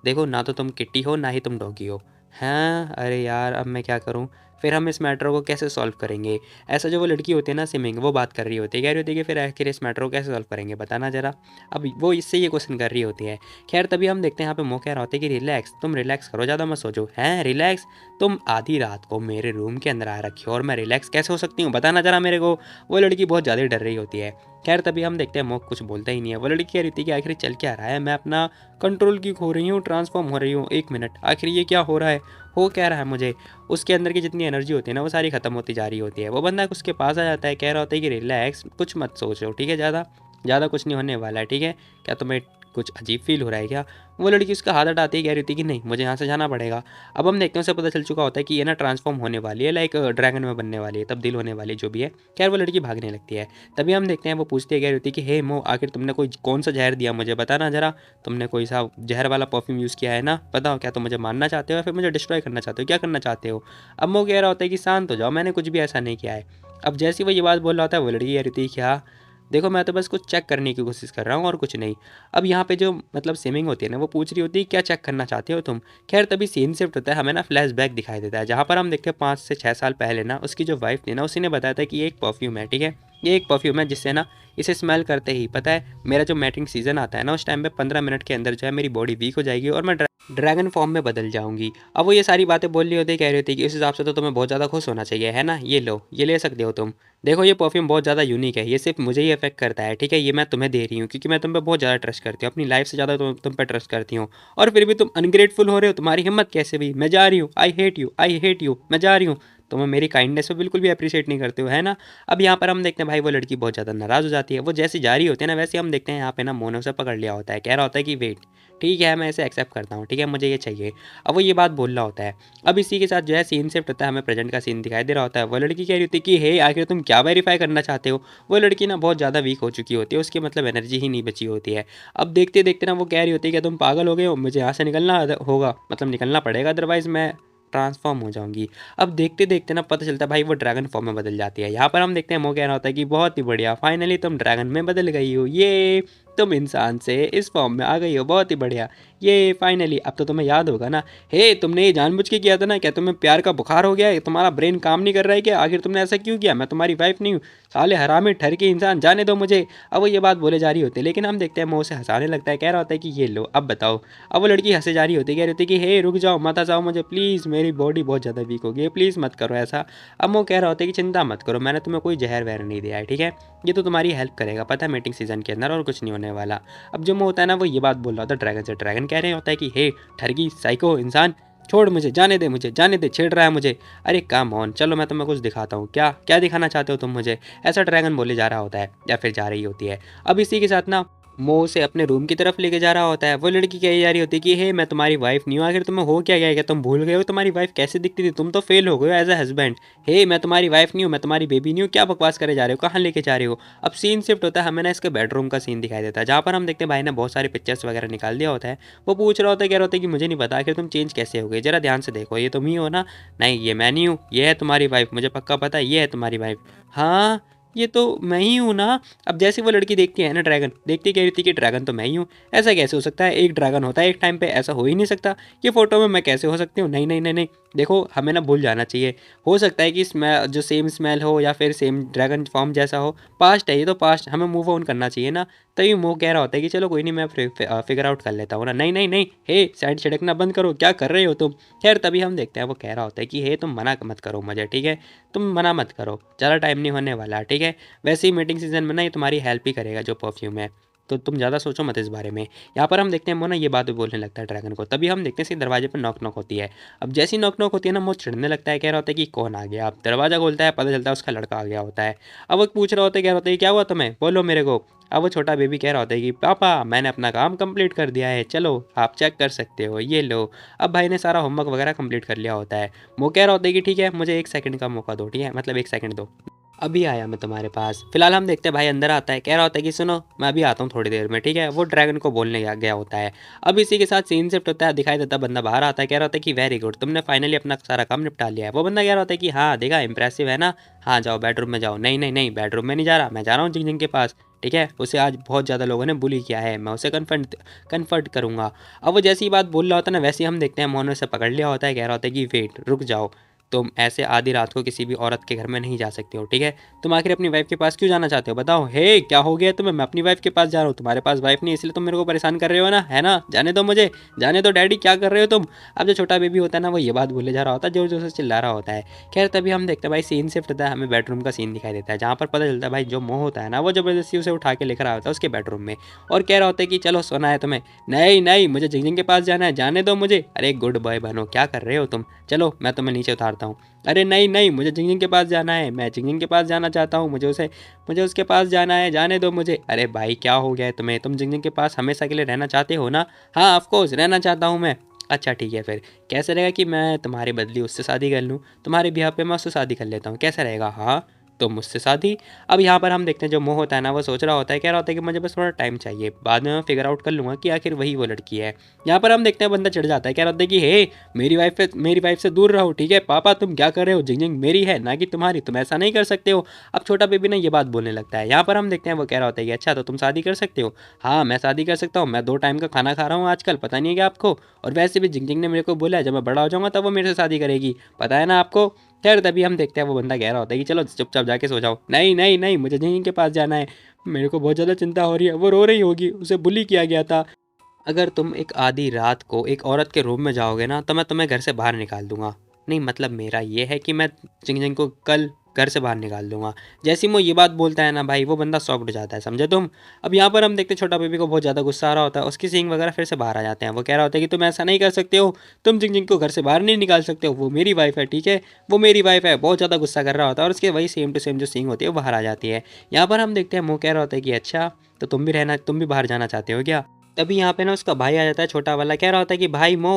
Speaker 2: देखो ना तो तुम किट्टी हो ना ही तुम डॉगी हो। हाँ, अरे यार अब मैं क्या करूँ? फिर हम इस मैटर को कैसे सॉल्व करेंगे? ऐसा जो वो लड़की होती है ना सिमिंग, वो बात कर रही होती है, कह रही होती है कि फिर आखिर इस मैटर को कैसे सॉल्व करेंगे बताना ज़रा। अब वो इससे ये क्वेश्चन कर रही होती है। खैर तभी हम देखते हैं यहाँ पे मुँह कह रहा होता है कि रिलैक्स, तुम रिलैक्स करो, ज़्यादा मत सोचो। हैं रिलैक्स? तुम आधी रात को मेरे रूम के अंदर आ रखी हो और मैं रिलैक्स कैसे हो सकती हूँ बताना ज़रा मेरे को। वो लड़की बहुत ज़्यादा डर रही होती है। खैर तभी हम देखते हैं मोक कुछ बोलता ही नहीं है। वो लड़की कह रही थी कि आखिर चल क्या रहा है, मैं अपना कंट्रोल क्यों खो रही हूँ, ट्रांसफॉर्म हो रही हूँ, एक मिनट आखिर ये क्या हो रहा है, हो क्या रहा है मुझे? उसके अंदर की जितनी एनर्जी होती है ना वो सारी ख़त्म होती जा रही होती है। वो बंदा उसके पास आ जाता है, कह रहा होता है कि रिलैक्स, कुछ मत सोचो, ठीक है? ज़्यादा ज़्यादा कुछ नहीं होने वाला है, ठीक है? क्या तुम्हें कुछ अजीब फील हो रहा है क्या? वो लड़की उसका हाथ हटाती है, कह रही थी कि नहीं मुझे यहाँ से जाना पड़ेगा। अब हम देखते हैं उसे पता चल चुका होता है कि ये ना ट्रांसफॉर्म होने वाली है, लाइक ड्रैगन में बनने वाली है, तब्दील होने वाली है जो भी है। खैर वो लड़की भागने लगती है। तभी हम देखते हैं वो पूछती है, कह रही होती है कि हे मो आखिर तुमने कोई कौन सा जहर दिया मुझे बताना ज़रा, तुमने कोई सा जहर वाला परफ्यूम यूज़ किया है ना, बताओ क्या तुम मुझे मारना चाहते हो या फिर मुझे डिस्ट्रॉय करना चाहते हो, क्या करना चाहते हो? अब मो कह रहा होता है कि शांत हो जाओ, मैंने कुछ भी ऐसा नहीं किया है। अब जैसे ही वो ये बात बोल रहा होता है वो लड़की कह रही थी क्या, देखो मैं तो बस कुछ चेक करने की कोशिश कर रहा हूँ और कुछ नहीं। अब यहाँ पे जो मतलब स्विमिंग होती है ना वो पूछ रही होती है क्या चेक करना चाहते हो तुम। खैर तभी सीन शिफ्ट होता है, हमें ना फ्लैशबैक दिखाई देता है जहाँ पर हम देखते हैं 5 से 6 साल पहले ना उसकी जो वाइफ थी ना उसी ने बताया था कि ये एक परफ्यूम है, ठीक है? ये एक परफ्यूम है जिससे ना इसे स्मेल करते ही पता है मेरा जो मैटिंग सीजन आता है ना उस टाइम पे 15 मिनट के अंदर जो है मेरी बॉडी वीक हो जाएगी और मैं ड्रैगन फॉर्म में बदल जाऊंगी। अब वो ये सारी बातें बोल रही होती है, कह रही होती है कि इस हिसाब से तो तुम्हें बहुत ज़्यादा खुश होना चाहिए है ना, ये लो ये ले सकते हो तुम। देखो ये परफ्यूम बहुत ज़्यादा यूनिक है, ये सिर्फ मुझे ही इफेक्ट करता है, ठीक है, ये मैं तुम्हें दे रही हूँ क्योंकि मैं तुम पे बहुत ज़्यादा ट्रस्ट करती हूँ, अपनी लाइफ से ज़्यादा तुम पे ट्रस्ट करती हूँ। और फिर भी तुम अनग्रेटफुल हो रहे हो, तुम्हारी हिम्मत कैसे भी, मैं जा रही हूँ, आई हेट यू, मैं जा रही हूँ। तुम्हें मेरी काइंडनेस पे बिल्कुल भी अप्रिशिएट नहीं करते हो है ना। अब यहाँ पर हम देखते हैं भाई वो लड़की बहुत ज़्यादा नाराज़ हो जाती है, वो जैसी जा रही होती है ना वैसे हम देखते हैं यहाँ पे ना मोनो से पकड़ लिया होता है, कह रहा होता है कि वेट, ठीक है मैं इसे एक्सेप्ट करता हूँ, ठीक है मुझे ये चाहिए। अब वो ये बात बोल रहा होता है। अब इसी के साथ जो है सीन शिफ्ट होता है, हमें प्रेजेंट का सीन दिखाई दे रहा होता है। वो लड़की कह रही होती है कि हे आखिर तुम क्या वेरीफाई करना चाहते हो। वो लड़की ना बहुत ज़्यादा वीक हो चुकी होती है, उसकी मतलब एनर्जी ही नहीं बची होती है। अब देखते देखते ना वो कह रही होती है कि तुम पागल हो गए हो, मुझे यहाँ से निकलना होगा, मतलब निकलना पड़ेगा, अदरवाइज़ मैं ट्रांसफॉर्म हो जाऊंगी। अब देखते देखते ना पता चलता है भाई वो ड्रैगन फॉर्म में बदल जाती है। यहाँ पर हम देखते हैं वो कह रहा होता है कि बहुत ही बढ़िया, फाइनली तुम ड्रैगन में बदल गई हो, ये तुम इंसान से इस फॉर्म में आ गई हो, बहुत ही बढ़िया, ये फाइनली अब तो तुम्हें याद होगा ना। हे तुमने ये जानबूझ के किया था ना, क्या तुम्हें प्यार का बुखार हो गया है, तुम्हारा ब्रेन काम नहीं कर रहा है क्या, आखिर तुमने ऐसा क्यों किया, मैं तुम्हारी वाइफ नहीं हूँ, साले हरामी ठर के इंसान, जाने दो मुझे। अब वो ये बात बोले जा रही होती है, लेकिन हम देखते हैं वो उसे हंसाने लगता है, कह रहा होता है कि ये लो अब बताओ। अब वो लड़की हंसे जा रही होती है, कह रही होती है कि हे रुक जाओ मत हंसाओ मुझे प्लीज़, मेरी बॉडी बहुत ज़्यादा वीक हो गई है, प्लीज़ मत करो ऐसा। अब वो कह रहा होता है कि चिंता मत करो, मैंने तुम्हें कोई जहर वहर नहीं दिया है, ठीक है, ये तो तुम्हारी हेल्प करेगा, पता है मीटिंग सीजन के अंदर, और कुछ नहीं होने वाला। अब जो वो होता है ना वो ये बात बोल रहा होता है ड्रैगन से, ड्रैगन कह रहे होता है कि हे ठरगी साइको इंसान, छोड़ मुझे, जाने दे मुझे, जाने दे, छेड़ रहा है मुझे, अरे कम ऑन चलो मैं तुम्हें कुछ दिखाता हूँ, क्या क्या दिखाना चाहते हो तुम मुझे, ऐसा ड्रैगन बोले जा रहा होता है या फिर जा रही होती है। अब इसी के साथ ना मो उसे अपने रूम की तरफ लेके जा रहा होता है। वो लड़की कही जा रही होती है कि हे मैं तुम्हारी वाइफ नहीं हूँ, आखिर तुम्हें हो क्या गया, क्या तुम भूल गए हो तुम्हारी वाइफ कैसे दिखती थी, तुम तो फेल हो गए हो एज ए हस्बैंड। हे मैं तुम्हारी वाइफ नहीं हूँ, मैं तुम्हारी बेबी नहीं हूँ, क्या बकवास करे जा रहे हो, कहाँ लेके जा रहे हो। अब सीन शिफ्ट होता है, हमें ना इसके बेडरूम का सीन दिखाई देता है, जहाँ पर हम देखते हैं भाई ने बहुत सारे पिक्चर्स वगैरह निकाल दिया होता है। वो पूछ रहा होता है, कह रहा होता है कि मुझे नहीं पता आखिर तुम चेंज कैसे हो गए, जरा ध्यान से देखो, ये तुम ही हो ना, नहीं ये मैं नहीं हूँ, ये है तुम्हारी वाइफ, मुझे पक्का पता है ये है तुम्हारी वाइफ, हाँ ये तो मैं ही हूँ ना। अब जैसे वो लड़की देखती है ना ड्रैगन, देखती कह रही थी कि ड्रैगन तो मैं ही हूँ, ऐसा कैसे हो सकता है, एक ड्रैगन होता है एक टाइम पे, ऐसा हो ही नहीं सकता, ये फोटो में मैं कैसे हो सकती हूँ, नहीं नहीं नहीं नहीं, देखो हमें ना भूल जाना चाहिए, हो सकता है कि स्मेल जो सेम स्मेल हो या फिर सेम ड्रैगन फॉर्म जैसा हो, पास्ट है ये तो पास्ट, हमें मूव ऑन करना चाहिए ना। तभी वो कह रहा होता है कि चलो कोई नहीं मैं फिगर आउट कर लेता हूँ ना, नहीं नहीं नहीं, हे साइड छिड़कना बंद करो, क्या कर रहे हो तुम। खैर तभी हम देखते हैं वो कह रहा होता है कि हे तुम मना मत करो मुझे, ठीक है, तुम मना मत करो, ज़्यादा टाइम नहीं होने वाला, ठीक है, वैसे ही मीटिंग सीजन में ना ये तुम्हारी हेल्प ही करेगा जो परफ्यूम है, तो तुम ज़्यादा सोचो मत इस बारे में। यहाँ पर हम देखते हैं वो ना ये बात भी बोलने लगता है ड्रैगन को। तभी हम देखते हैं इसके दरवाजे पर नॉक नॉक होती है। अब जैसी नॉक नॉक होती है ना वो चिढ़ने लगता है, कह रहा होता है कि कौन आ गया। अब दरवाज़ा खोलता है, पता चलता है उसका लड़का आ गया होता है। अब वो पूछ रहा होता है, कह रहा होता है क्या हुआ तुम्हें, बोलो मेरे को। अब वो छोटा बेबी कह रहा होता है कि पापा मैंने अपना काम कंप्लीट कर दिया है, चलो आप चेक कर सकते हो, ये लो। अब भाई ने सारा होमवर्क वगैरह कंप्लीट कर लिया होता है। वो कह रहा होता है कि ठीक है मुझे 1 सेकंड का मौका दो, ठीक है, मतलब 1 सेकंड दो, अभी आया मैं तुम्हारे पास। फिलहाल हम देखते हैं भाई अंदर आता है, कह रहा होता है कि सुनो मैं अभी आता हूँ थोड़ी देर में, ठीक है, वो ड्रैगन को बोलने गया होता है। अब इसी के साथ सीन शिफ्ट होता है, दिखाई देता है बंदा बाहर आता है, कह रहा होता है कि वेरी गुड तुमने फाइनली अपना सारा काम निपटा लिया है। वो बंदा कह रहा होता है कि हाँ देखा इंप्रेसिव है ना, हाँ जाओ बेडरूम में जाओ, नहीं नहीं नहीं बेडरूम में नहीं जा रहा, मैं जा रहा हूँ जिंग जिंग के पास, ठीक है, उसे आज बहुत ज़्यादा लोगों ने बुली किया है, मैं उसे कन्फर्ट करूँगा। अब वो जैसी बात बोल रहा होता है ना वैसे ही हम देखते हैं मोनो से पकड़ लिया होता है, कह रहा होता है कि वेट रुक जाओ, तुम ऐसे आधी रात को किसी भी औरत के घर में नहीं जा सकते हो, ठीक है, तुम आखिर अपनी वाइफ के पास क्यों जाना चाहते हो बताओ, हे क्या हो गया तुम्हें, मैं अपनी वाइफ के पास जा रहा हूँ, तुम्हारे पास वाइफ नहीं इसलिए तुम मेरे को परेशान कर रहे हो ना, है ना, जाने दो मुझे, जाने दो डैडी, क्या कर रहे हो तुम। अब जो छोटा बेबी होता है ना वो ये बात बोले जा रहा होता है, जोर जोर से चिल्ला रहा होता है। खैर तभी हम देखते हैं भाई सीन शिफ्ट होता है, हमें बेडरूम का सीन दिखाई देता है, जहाँ पर पता चलता है भाई जो मोह होता है ना वो जबरदस्ती उसे उठा के लेकर आया होता है उसके बेडरूम में, और कह रहा होता है कि चलो सोना है तुम्हें, नहीं नहीं मुझे जिंग जिंग के पास जाना है, जाने दो मुझे, अरे गुड बॉय बनो, क्या कर रहे हो तुम, चलो मैं तुम्हें नीचे उतारता हूँ, अरे नहीं नहीं मुझे जिंग जिंग के पास जाना है, मैं जिंग जिंग के पास जाना चाहता हूँ, मुझे उसके पास जाना है, जाने दो मुझे। अरे भाई क्या हो गया है तुम्हें, तुम जिंग जिंग के पास हमेशा के लिए रहना चाहते हो ना, हाँ ऑफ कोर्स रहना चाहता हूँ मैं, अच्छा ठीक है फिर कैसे रहेगा कि मैं तुम्हारे बदले उससे शादी कर लूँ, तुम्हारे बिहार पे मैं उससे शादी कर लेता हूँ, कैसा रहेगा, हाँ तो मुझसे शादी। अब यहाँ पर हम देखते हैं जो मोह होता है ना वो सोच रहा होता है, कह रहा होता है कि मुझे बस थोड़ा टाइम चाहिए, बाद में मैं फिगर आउट कर लूँगा कि आखिर वही वो लड़की है। यहाँ पर हम देखते हैं बंदा चिढ़ जाता है, कह रहा होता है कि हे मेरी वाइफ से दूर रहो, ठीक है, पापा तुम क्या कर रहे हो, जिंग जिंग मेरी है ना कि तुम्हारी, तुम ऐसा नहीं कर सकते हो। अब छोटा बेबी ना ये बात बोलने लगता है। यहाँ पर हम देखते हैं वो कह रहा होता है कि अच्छा तो तुम शादी कर सकते हो, हाँ मैं शादी कर सकता हूँ, मैं 2 टाइम का खाना खा रहा हूँ आजकल, पता नहीं है क्या आपको, और वैसे भी जिंग जिंग ने मेरे को बोला है जब मैं बड़ा हो जाऊँगा तब वो मेरे से शादी करेगी, पता है ना आपको। खैर तभी हम देखते हैं वो बंदा कह रहा होता है कि चलो चुपचाप जाके सो जाओ। नहीं नहीं नहीं, मुझे जिंग के पास जाना है, मेरे को बहुत ज़्यादा चिंता हो रही है, वो रो रही होगी, उसे बुली किया गया था। अगर तुम एक आधी रात को एक औरत के रूम में जाओगे ना तो मैं तुम्हें घर से बाहर निकाल दूंगा। नहीं मतलब मेरा ये है कि मैं जिंग जिंग को कल घर से बाहर निकाल दूंगा। जैसे ही वो ये बात बोलता है ना भाई, वो बंदा शॉक्ड हो जाता है, समझे तुम। अब यहाँ पर हम देखते हैं छोटा बेबी को बहुत ज़्यादा गुस्सा आ रहा होता है, उसकी सींग वगैरह फिर से बाहर आ जाते हैं। वो कह रहा होता है कि तुम ऐसा नहीं कर सकते हो, तुम जिंग जिंग को घर से बाहर नहीं निकाल सकते हो, वो मेरी वाइफ है, ठीक है, वो मेरी वाइफ है। बहुत ज़्यादा गुस्सा कर रहा होता है और उसके वही सेम टू सेम जो सींग होती है वो बाहर आ जाती है। यहाँ पर हम देखते हैं वो कह रहा होता है कि अच्छा, तो तुम भी बाहर जाना चाहते हो क्या। तभी यहाँ पे ना उसका भाई आ जाता है छोटा वाला, कह रहा होता है कि भाई मो,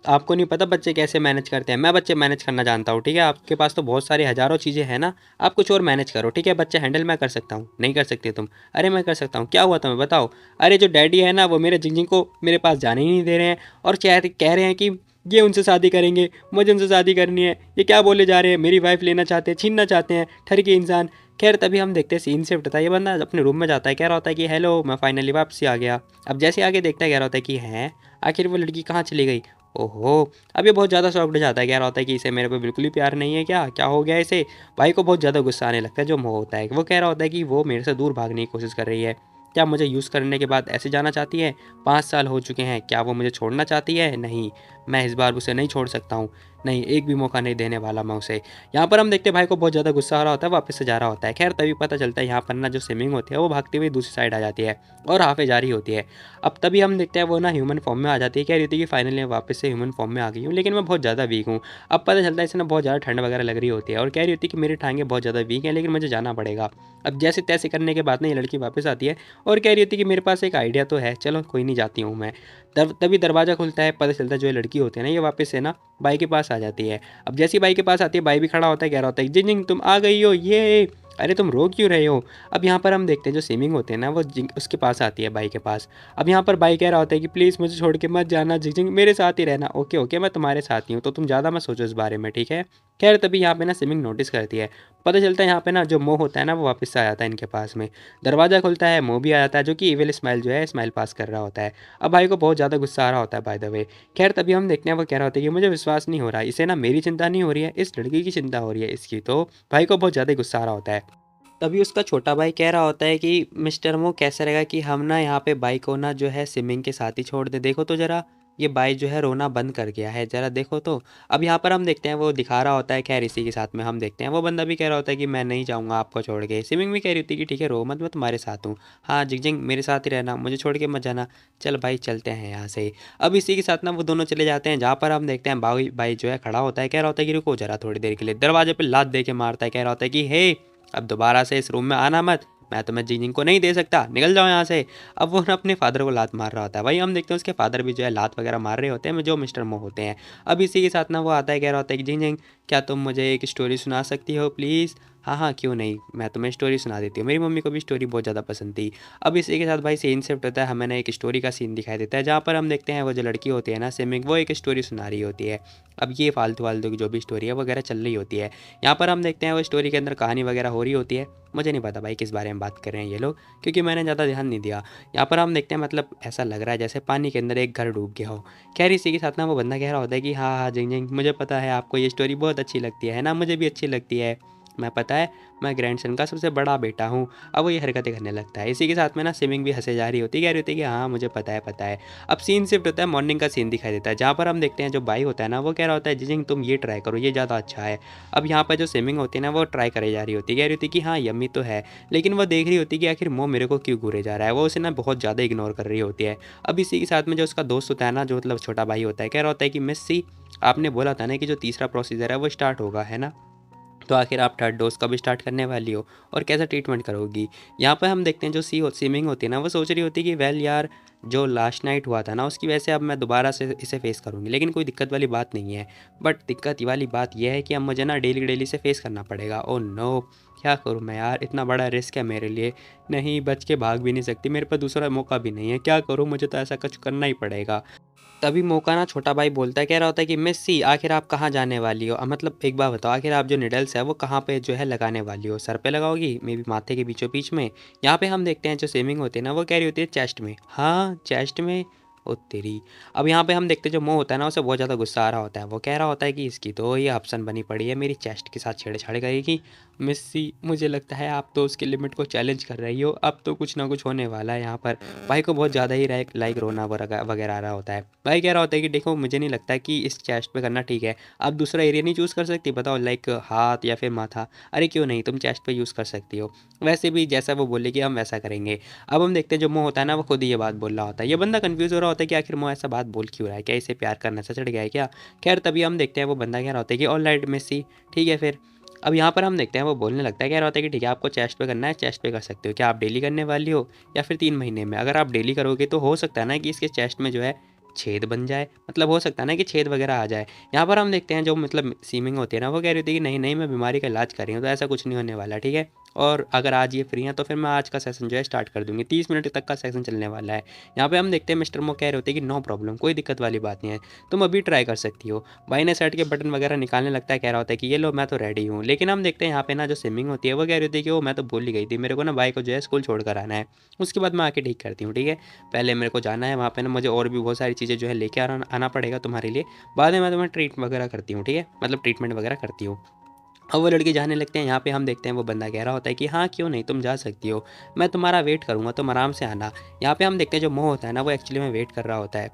Speaker 2: आपको नहीं पता बच्चे कैसे मैनेज करते हैं, मैं बच्चे मैनेज करना जानता हूँ, ठीक है, आपके पास तो बहुत सारी हज़ारों चीज़ें हैं ना, आप कुछ और मैनेज करो, ठीक है, बच्चे हैंडल मैं कर सकता हूँ। नहीं कर सकते तुम। अरे मैं कर सकता हूँ, क्या हुआ तुम्हें बताओ। अरे जो डैडी है ना वो मेरे जिंग जिंग को मेरे पास जाने ही नहीं दे रहे हैं और कह रहे हैं कि ये उनसे शादी करेंगे, मुझे उनसे शादी करनी है। ये क्या बोले जा रहे हैं, मेरी वाइफ लेना चाहते हैं, छीनना चाहते हैं, ठरकी इंसान। खैर तभी हम देखते हैं सीन शिफ्ट होता है, ये बंदा अपने रूम में जाता है, कह रहा होता है कि हेलो मैं फाइनली वापसी आ गया। अब जैसे आगे देखता है कह रहा होता है कि हैं, आखिर वो लड़की कहाँ चली गई। ओहो, अब ये बहुत ज़्यादा शॉक्ड हो जाता है, कह रहा होता है कि इसे मेरे पे बिल्कुल ही प्यार नहीं है, क्या क्या हो गया इसे। भाई को बहुत ज़्यादा गुस्सा आने लगता है जो मोह होता है। वो कह रहा होता है कि वो मेरे से दूर भागने की कोशिश कर रही है, क्या मुझे यूज़ करने के बाद ऐसे जाना चाहती है। 5 साल हो चुके हैं, क्या वो मुझे छोड़ना चाहती है। नहीं, मैं इस बार उसे नहीं छोड़ सकता हूँ, नहीं एक भी मौका नहीं देने वाला मैं उसे। यहाँ पर हम देखते हैं भाई को बहुत ज़्यादा गुस्सा आ रहा होता है, वापस से जा रहा होता है। खैर तभी पता चलता है यहाँ पर ना जो स्विमिंग होती है वो भागती हुई दूसरी साइड आ जाती है और हाफे जा रही होती है। अब तभी हम देखते हैं वो ना ह्यूमन फॉर्म में आ जाती है, कह रही थी कि फाइनली मैं वापस से ह्यूमन फॉर्म में आ गई हूँ, लेकिन मैं बहुत ज़्यादा वीक हूँ। अब पता चलता है इसे ना बहुत ज़्यादा ठंड वगैरह लग रही होती है और कह रही होती है कि मेरी टांगें बहुत ज़्यादा वीक हैं, लेकिन मुझे जाना पड़ेगा। अब जैसे तैसे करने के बाद ना ये लड़की वापस आती है और कह रही होती है कि मेरे पास एक आइडिया तो है, चलो कोई नहीं, जाती हूँ मैं। तभी दरवाज़ा खुलता है, पता चलता है जो ये लड़की होती है ना ये वापस से ना बाई के पास आ जाती है। अब जैसी बाई के पास आती है, बाई भी खड़ा होता है, कह रहा होता है जिंग जिंग तुम आ गई हो, ये अरे तुम रो क्यों रहे हो। अब यहाँ पर हम देखते हैं जो स्विमिंग होते हैं ना वो जिंग उसके पास आती है, बाई के पास। अब यहाँ पर बाई कह रहा होता है कि प्लीज़ मुझे छोड़ के मत जाना, जिंग जिंग मेरे साथ ही रहना। ओके ओके मैं तुम्हारे साथ ही हूँ, तो तुम ज़्यादा मत सोचो इस बारे में, ठीक है। खैर तभी यहाँ पे ना स्विमिंग नोटिस करती है, पता चलता है यहाँ पे ना जो मोह होता है ना वो वापस से आ जाता है इनके पास में। दरवाज़ा खुलता है, मोह भी आ जाता है जो कि इविल स्माइल जो है स्माइल पास कर रहा होता है। अब भाई को बहुत ज़्यादा गुस्सा आ रहा होता है बाय द वे। खैर तभी हम देखते हैं वो कह रहा होता है कि मुझे विश्वास नहीं हो रहा, इसे ना मेरी चिंता नहीं हो रही है, इस लड़की की चिंता हो रही है इसकी। तो भाई को बहुत ज़्यादा गुस्सा आ रहा होता है। तभी उसका छोटा भाई कह रहा होता है कि मिस्टर मो कैसा रहेगा कि हम ना यहाँ पे बाई को ना जो है स्विमिंग के साथ ही छोड़ दे। देखो तो ज़रा, ये बाई जो है रोना बंद कर गया है, ज़रा देखो तो। अब यहाँ पर हम देखते हैं वो दिखा रहा होता है, खैर इसी के साथ में हम देखते हैं वो बंदा भी कह रहा होता है कि मैं नहीं जाऊँगा आपको छोड़ के। स्विमिंग भी कह रही होती है कि ठीक है रो मत, मैं तुम्हारे साथ हूँ। हाँ जिग जिंग मेरे साथ ही रहना, मुझे छोड़ के मत जाना। चल भाई चलते हैं यहाँ से। अब इसी के साथ ना वो दोनों चले जाते हैं, जहाँ पर हम देखते हैं भाई भाई जो है खड़ा होता है, कह रहा होता है कि रुको जरा थोड़ी देर के लिए। दरवाजे पर लात दे के मारता है, कह रहा होता है कि हे अब दोबारा से इस रूम में आना मत, मैं तुम्हें जिंग जिंग को नहीं दे सकता, निकल जाओ यहाँ से। अब वो ना अपने फादर को लात मार रहा होता है, वही हम देखते हैं उसके फादर भी जो है लात वगैरह मार रहे होते हैं जो मिस्टर मो होते हैं। अब इसी के साथ ना वो आता है, कह रहा होता है कि जिंग जिंग क्या तुम मुझे एक स्टोरी सुना सकती हो प्लीज़। हाँ हाँ क्यों नहीं, मैं तुम्हें स्टोरी सुना देती हूँ, मेरी मम्मी को भी स्टोरी बहुत ज़्यादा पसंद थी। अब इसी के साथ भाई सीन शिफ्ट होता है, हमें ना एक स्टोरी का सीन दिखाई देता है जहाँ पर हम देखते हैं वो जो लड़की होती है ना स्विमिंग, वो एक स्टोरी सुना रही होती है। अब ये फालतू फालतू की जो भी स्टोरी है वगैरह चल रही होती है। यहाँ पर हम देखते हैं वो स्टोरी के अंदर कहानी वगैरह हो रही होती है। मुझे नहीं पता भाई किस बारे में बात कर रहे हैं ये लोग, क्योंकि मैंने ज़्यादा ध्यान नहीं दिया। यहाँ पर हम देखते हैं मतलब ऐसा लग रहा है जैसे पानी के अंदर एक घर डूब गया हो। खैर इसी के साथ ना वो बंदा कह रहा होता है कि हाँ हाँ जिंग जिंग मुझे पता है आपको ये स्टोरी बहुत अच्छी लगती है ना, मुझे भी अच्छी लगती है, मैं पता है मैं ग्रैंडसन का सबसे बड़ा बेटा हूँ। अब वो ये हरकतें करने लगता है। इसी के साथ में ना स्विमिंग भी हंसे जा रही होती है, कह रही होती है कि हाँ मुझे पता है पता है। अब सीन शिफ्ट होता है, मॉर्निंग का सीन दिखाई देता है जहाँ पर हम देखते हैं जो बाई होता है ना वो कह रहा होता है जिजिंग तुम ये ट्राई करो, ये ज़्यादा अच्छा है। अब यहाँ पर जो स्विमिंग होती है ना वो ट्राई कराई जा रही होती है, कह रही होती है कि हाँ यम्मी तो है, लेकिन वो देख रही होती है कि आखिर मोह मेरे को क्यों घूरे जा रहा है, वो उसे ना बहुत ज़्यादा इग्नोर कर रही होती है। अब इसी के साथ में जो उसका दोस्त होता है ना, जो मतलब छोटा भाई होता है, कह रहा होता है कि मिस सी आपने बोला था ना कि जो तीसरा प्रोसीजर है वो स्टार्ट होगा, है ना, तो आखिर आप थर्ड डोज कब स्टार्ट करने वाली हो और कैसा ट्रीटमेंट करोगी। यहाँ पर हम देखते हैं जो स्विमिंग होती है ना वो सोच रही होती है कि वेल यार जो लास्ट नाइट हुआ था ना उसकी वजह से अब मैं दोबारा से इसे फेस करूँगी, लेकिन कोई दिक्कत वाली बात नहीं है। बट दिक्कत वाली बात यह है कि अब मुझे ना डेली डेली से फेस करना पड़ेगा। ओ नो, क्या करूँ मैं यार, इतना बड़ा रिस्क है मेरे लिए, नहीं बच के भाग भी नहीं सकती, मेरे पास दूसरा मौका भी नहीं है, क्या करूँ, मुझे तो ऐसा कुछ करना ही पड़ेगा। तभी मौका ना छोटा भाई बोलता है, कह रहा होता है कि मिस सी आखिर आप कहाँ जाने वाली हो, मतलब एक बार बताओ आखिर आप जो निडल्स है वो कहाँ पे जो है लगाने वाली हो, सर पे लगाओगी मे बी माथे के बीचों बीच में। यहाँ पे हम देखते हैं जो स्विमिंग होती है ना वो कह रही होती है चेस्ट में। हाँ चेस्ट में, ओ तेरी। अब यहाँ पे हम देखते हैं जो मो होता है ना उसे बहुत ज़्यादा गुस्सा आ रहा होता है। वो कह रहा होता है कि इसकी तो ये ऑप्शन बनी पड़ी है मेरी चेस्ट के साथ छेड़छाड़ करेगी। मिस्सी मुझे लगता है आप तो उसके लिमिट को चैलेंज कर रही हो, अब तो कुछ ना कुछ होने वाला है यहाँ पर। भाई को बहुत ज़्यादा ही लाइक रोना वगैरह आ रहा होता है। भाई कह रहा होता है कि देखो मुझे नहीं लगता कि इस चेस्ट पे करना ठीक है, आप दूसरा एरिया नहीं चूज़ कर सकती, बताओ लाइक हाथ या फिर माथा। अरे क्यों नहीं, तुम चेस्ट पे यूज़ कर सकती हो। वैसे भी जैसा वो बोलेगी हम वैसा करेंगे। अब हम देखते हैं जो मो होता है ना वो खुद ही ये बात बोल रहा होता है। ये बंदा कंफ्यूज हो रहा होता है कि आखिर मो ऐसा बात बोल क्यों रहा है, क्या इसे प्यार करना सा चढ़ गया है क्या। खैर तभी हम देखते हैं वो बंदा कह रहा होता है कि ऑल राइट मिस्सी, ठीक है फिर। अब यहाँ पर हम देखते हैं वो बोलने लगता है, कह रहा होता है कि ठीक है आपको चेस्ट पे करना है, चेस्ट पे कर सकते हो। क्या आप डेली करने वाली हो या फिर 3 महीने में? अगर आप डेली करोगे तो हो सकता है ना कि इसके चेस्ट में जो है छेद बन जाए, मतलब हो सकता है ना कि छेद वगैरह आ जाए। यहाँ पर हम देखते हैं जो मतलब सीमिंग होती है ना वो कह रही होती है कि नहीं नहीं मैं बीमारी का इलाज कर रही हूँ, तो ऐसा कुछ नहीं होने वाला, ठीक है। और अगर आज ये फ्री हैं तो फिर मैं आज का सेशन जो है स्टार्ट कर दूंगी, 30 मिनट तक का सेशन चलने वाला है। यहाँ पे हम देखते हैं मिस्टर मो कह रहे होते हैं कि नो प्रॉब्लम, कोई दिक्कत वाली बात नहीं है, तुम अभी ट्राई कर सकती हो। भाई ने शर्ट के बटन वगैरह निकालने लगता है, कह रहा होता है कि ये लो मैं तो रेडी हूँ। लेकिन हम देखते हैं यहाँ पे ना जो स्विमिंग होती है वो कह रही होती है कि वो मैं तो भूल ही गई थी, मेरे को ना भाई को जो है स्कूल छोड़ कर आना है, उसके बाद मैं आके ठीक करती हूँ, ठीक है। पहले मेरे को जाना है वहाँ पे ना, मुझे और भी बहुत सारी चीज़ें जो है लेके आना पड़ेगा तुम्हारे लिए, बाद में मैं तुम्हें ट्रीट वगैरह करती हूँ, ठीक है, मतलब ट्रीटमेंट वगैरह करती हूँ। अब वो लड़के जाने लगते हैं। यहाँ पे हम देखते हैं वो बंदा कह रहा होता है कि हाँ क्यों नहीं, तुम जा सकती हो, मैं तुम्हारा वेट करूँगा, तुम आराम से आना। यहाँ पे हम देखते हैं जो मोह होता है ना वो एक्चुअली में वेट कर रहा होता है।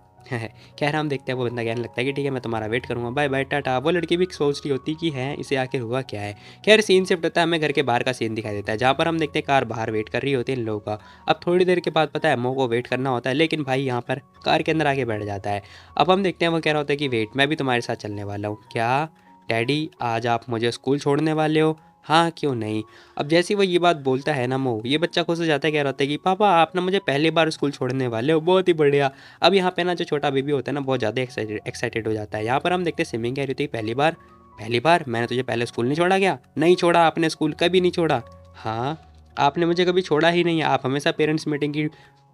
Speaker 2: खैर हम देखते हैं वो बंदा कहने लगता है कि ठीक है मैं तुम्हारा वेट करूँगा, बाय बाय टाटा। वो लड़की भी सोच रही होती कि है इसे आखिर हुआ क्या है। खैर सीन शिफ्ट होता है, हमें घर के बाहर का सीन दिखाई देता है जहाँ पर हम देखते हैं कार बाहर वेट कर रही होती है इन लोगों का। अब थोड़ी देर के बाद पता है मोह को वेट करना होता है, लेकिन भाई यहाँ पर कार के अंदर आके बैठ जाता है। अब हम देखते हैं वो कह रहा होता है कि वेट मैं भी तुम्हारे साथ चलने वाला हूँ। क्या डैडी आज आप मुझे स्कूल छोड़ने वाले हो? हाँ क्यों नहीं। अब जैसे ही वो ये बात बोलता है ना मो, ये बच्चा खुश हो जाता है, कह रहा होता है कि पापा आप ना मुझे पहली बार स्कूल छोड़ने वाले हो, बहुत ही बढ़िया। अब यहाँ पे ना जो छोटा बेबी होता है ना बहुत ज़्यादा एक्साइटेड हो जाता है। यहाँ पर हम देखते हैं स्विमिंग कह रही थी पहली बार, पहली बार मैंने तुझे पहले स्कूल नहीं छोड़ा क्या? नहीं छोड़ा आपने, स्कूल कभी नहीं छोड़ा। हाँ आपने मुझे कभी छोड़ा ही नहीं है, आप हमेशा पेरेंट्स मीटिंग की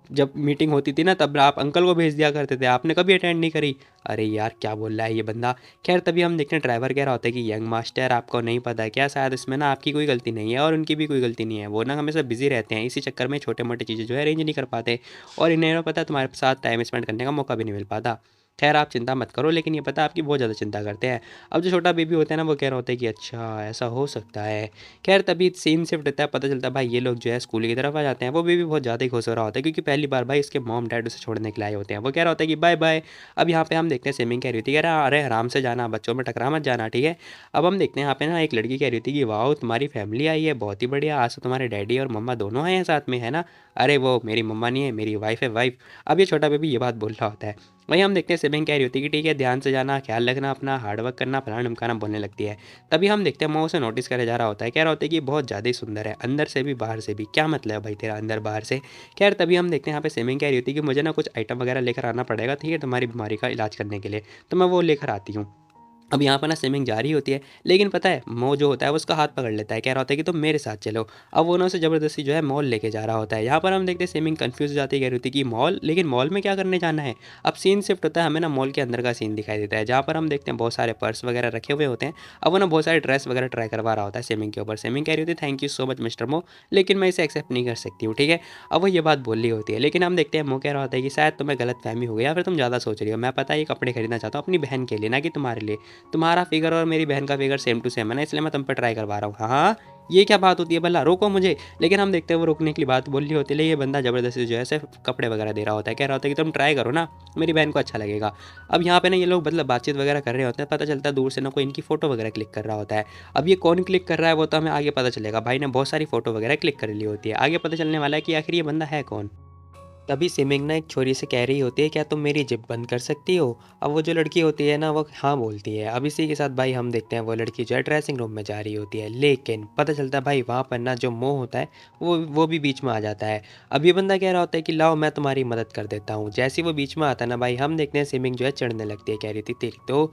Speaker 2: जब मीटिंग होती थी ना तब आप अंकल को भेज दिया करते थे, आपने कभी अटेंड नहीं करी। अरे यार क्या बोल रहा है ये बंदा। खैर तभी हम देखते हैं ड्राइवर कह रहा होता है कि यंग मास्टर आपको नहीं पता है क्या, शायद इसमें ना आपकी कोई गलती नहीं है और उनकी भी कोई गलती नहीं है, वो ना हमेशा बिजी रहते हैं, इसी चक्कर में छोटे मोटे चीज़ें जो है अरेंज नहीं कर पाते और इन्हें ना पता है तुम्हारे साथ टाइम स्पेंड करने का मौका भी नहीं मिल पाता। खैर आप चिंता मत करो, लेकिन ये पता है आपकी बहुत ज़्यादा चिंता करते हैं। अब जो छोटा बेबी होता है ना वो कह रहा होता है कि अच्छा ऐसा हो सकता है। खैर तभी सीन शिफ्ट होता है, पता चलता है भाई ये लोग जो है स्कूल की तरफ आ जाते हैं। वो बेबी बहुत ज़्यादा ही खुश हो रहा होता है क्योंकि पहली बार भाई इसके मॉम डैड उसे छोड़ने के लिए आए होते हैं। वो कह रहा होता है कि बाय बाय। अब यहाँ पे हम देखते हैं स्विमिंग कह रही थी, कह रहा अरे आराम से जाना, बच्चों में टकरा मत जाना, ठीक है। अब हम देखते हैं यहाँ पे ना एक लड़की कह रही थी कि वाह तुम्हारी फैमिली आई है, बहुत ही बढ़िया, आज तो तुम्हारे डैडी और मम्मा दोनों आए हैं साथ में, है ना। अरे वो मेरी मम्मा नहीं है, मेरी वाइफ है वाइफ। अब ये छोटा बेबी ये बात बोल रहा होता है। वहीं हम देखते हैं स्विमिंग कह रही होती है कि ठीक है ध्यान से जाना, ख्याल रखना अपना, हार्ड वर्क करना, फलाना ढिमकाना बोलने लगती है। तभी हम देखते हैं मो उसे नोटिस करे जा रहा होता है, कह रहा होता है कि बहुत ज़्यादा ही सुंदर है, अंदर से भी बाहर से भी। क्या मतलब है भाई तेरा अंदर बाहर से। खैर तभी हम देखते हैं यहाँ पे स्विमिंग कह रही होती है कि मुझे ना कुछ आइटम वगैरह लेकर आना पड़ेगा, ठीक है, तुम्हारी बीमारी का इलाज करने के लिए, तो मैं वो लेकर आती हूँ। अब यहाँ पर ना स्विमिंग जारी होती है, लेकिन पता है मो जो होता है वो उसका हाथ पकड़ लेता है, कह रहा होता है कि तुम मेरे साथ चलो। अब वो ना उसे ज़बरदस्ती जो है मॉल लेके जा रहा होता है। यहाँ पर हम देखते हैं स्विमिंग कंफ्यूज हो जाती है, कह रही होती है कि मॉल, लेकिन मॉल में क्या करने जाना है। अब सीन शिफ्ट होता है, हमें ना मॉल के अंदर का सीन दिखाई देता है जहाँ पर हम देखते हैं बहुत सारे पर्स वगैरह रखे हुए होते हैं। अब वो ना बहुत सारे ड्रेस वगैरह ट्राई करवा रहा होता है स्विमिंग के ऊपर। स्विमिंग कह रही होती है thank you so much mister मो, लेकिन मैं इसे एक्सेप्ट नहीं कर सकती हूँ, ठीक है। अब वो ये बात बोल रही होती है, लेकिन हम देखते हैं मो कह रहा होता है कि शायद तुम्हें गलत फहमी हो गई या फिर तुम ज़्यादा सोच रही हो, मैं पता है ये कपड़े खरीदना चाहता हूँ अपनी बहन के लिए, ना कि तुम्हारे लिए। तुम्हारा फिगर और मेरी बहन का फिगर सेम टू सेम है ना, इसलिए मैं तुम पे ट्राई करवा रहा हूँ। हाँ हाँ ये क्या बात होती है भला, रोको मुझे। लेकिन हम देखते हैं वो रोकने की बात बोल रही होती है, ये बंदा ज़बरदस्ती जो है सिर्फ कपड़े वगैरह दे रहा होता है, कह रहा होता है कि तुम ट्राई करो ना, मेरी बहन को अच्छा लगेगा। अब यहाँ पे ना ये लोग मतलब बातचीत वगैरह कर रहे होते हैं, पता चलता है दूर से ना कोई इनकी फ़ोटो वगैरह क्लिक कर रहा होता है। अब ये कौन क्लिक कर रहा है वो तो हमें आगे पता चलेगा, भाई ने बहुत सारी फ़ोटो वगैरह क्लिक कर ली होती है, आगे पता चलने वाला है कि आखिर ये बंदा है कौन। तभी सिमिंग ना एक छोरी से कह रही होती है क्या तुम मेरी जिप बंद कर सकती हो। अब वो जो लड़की होती है ना वो हाँ बोलती है। अब इसी के साथ भाई हम देखते हैं वो लड़की जो है ड्रेसिंग रूम में जा रही होती है, लेकिन पता चलता है भाई वहाँ पर ना जो मोह होता है वो भी बीच में आ जाता है। अब ये बंदा कह रहा होता है कि लाओ मैं तुम्हारी मदद कर देता हूँ। जैसे ही वो बीच में आता है ना भाई हम देखते हैं सिमिंग जो है चढ़ने लगती है, कह रही थी तेरी तो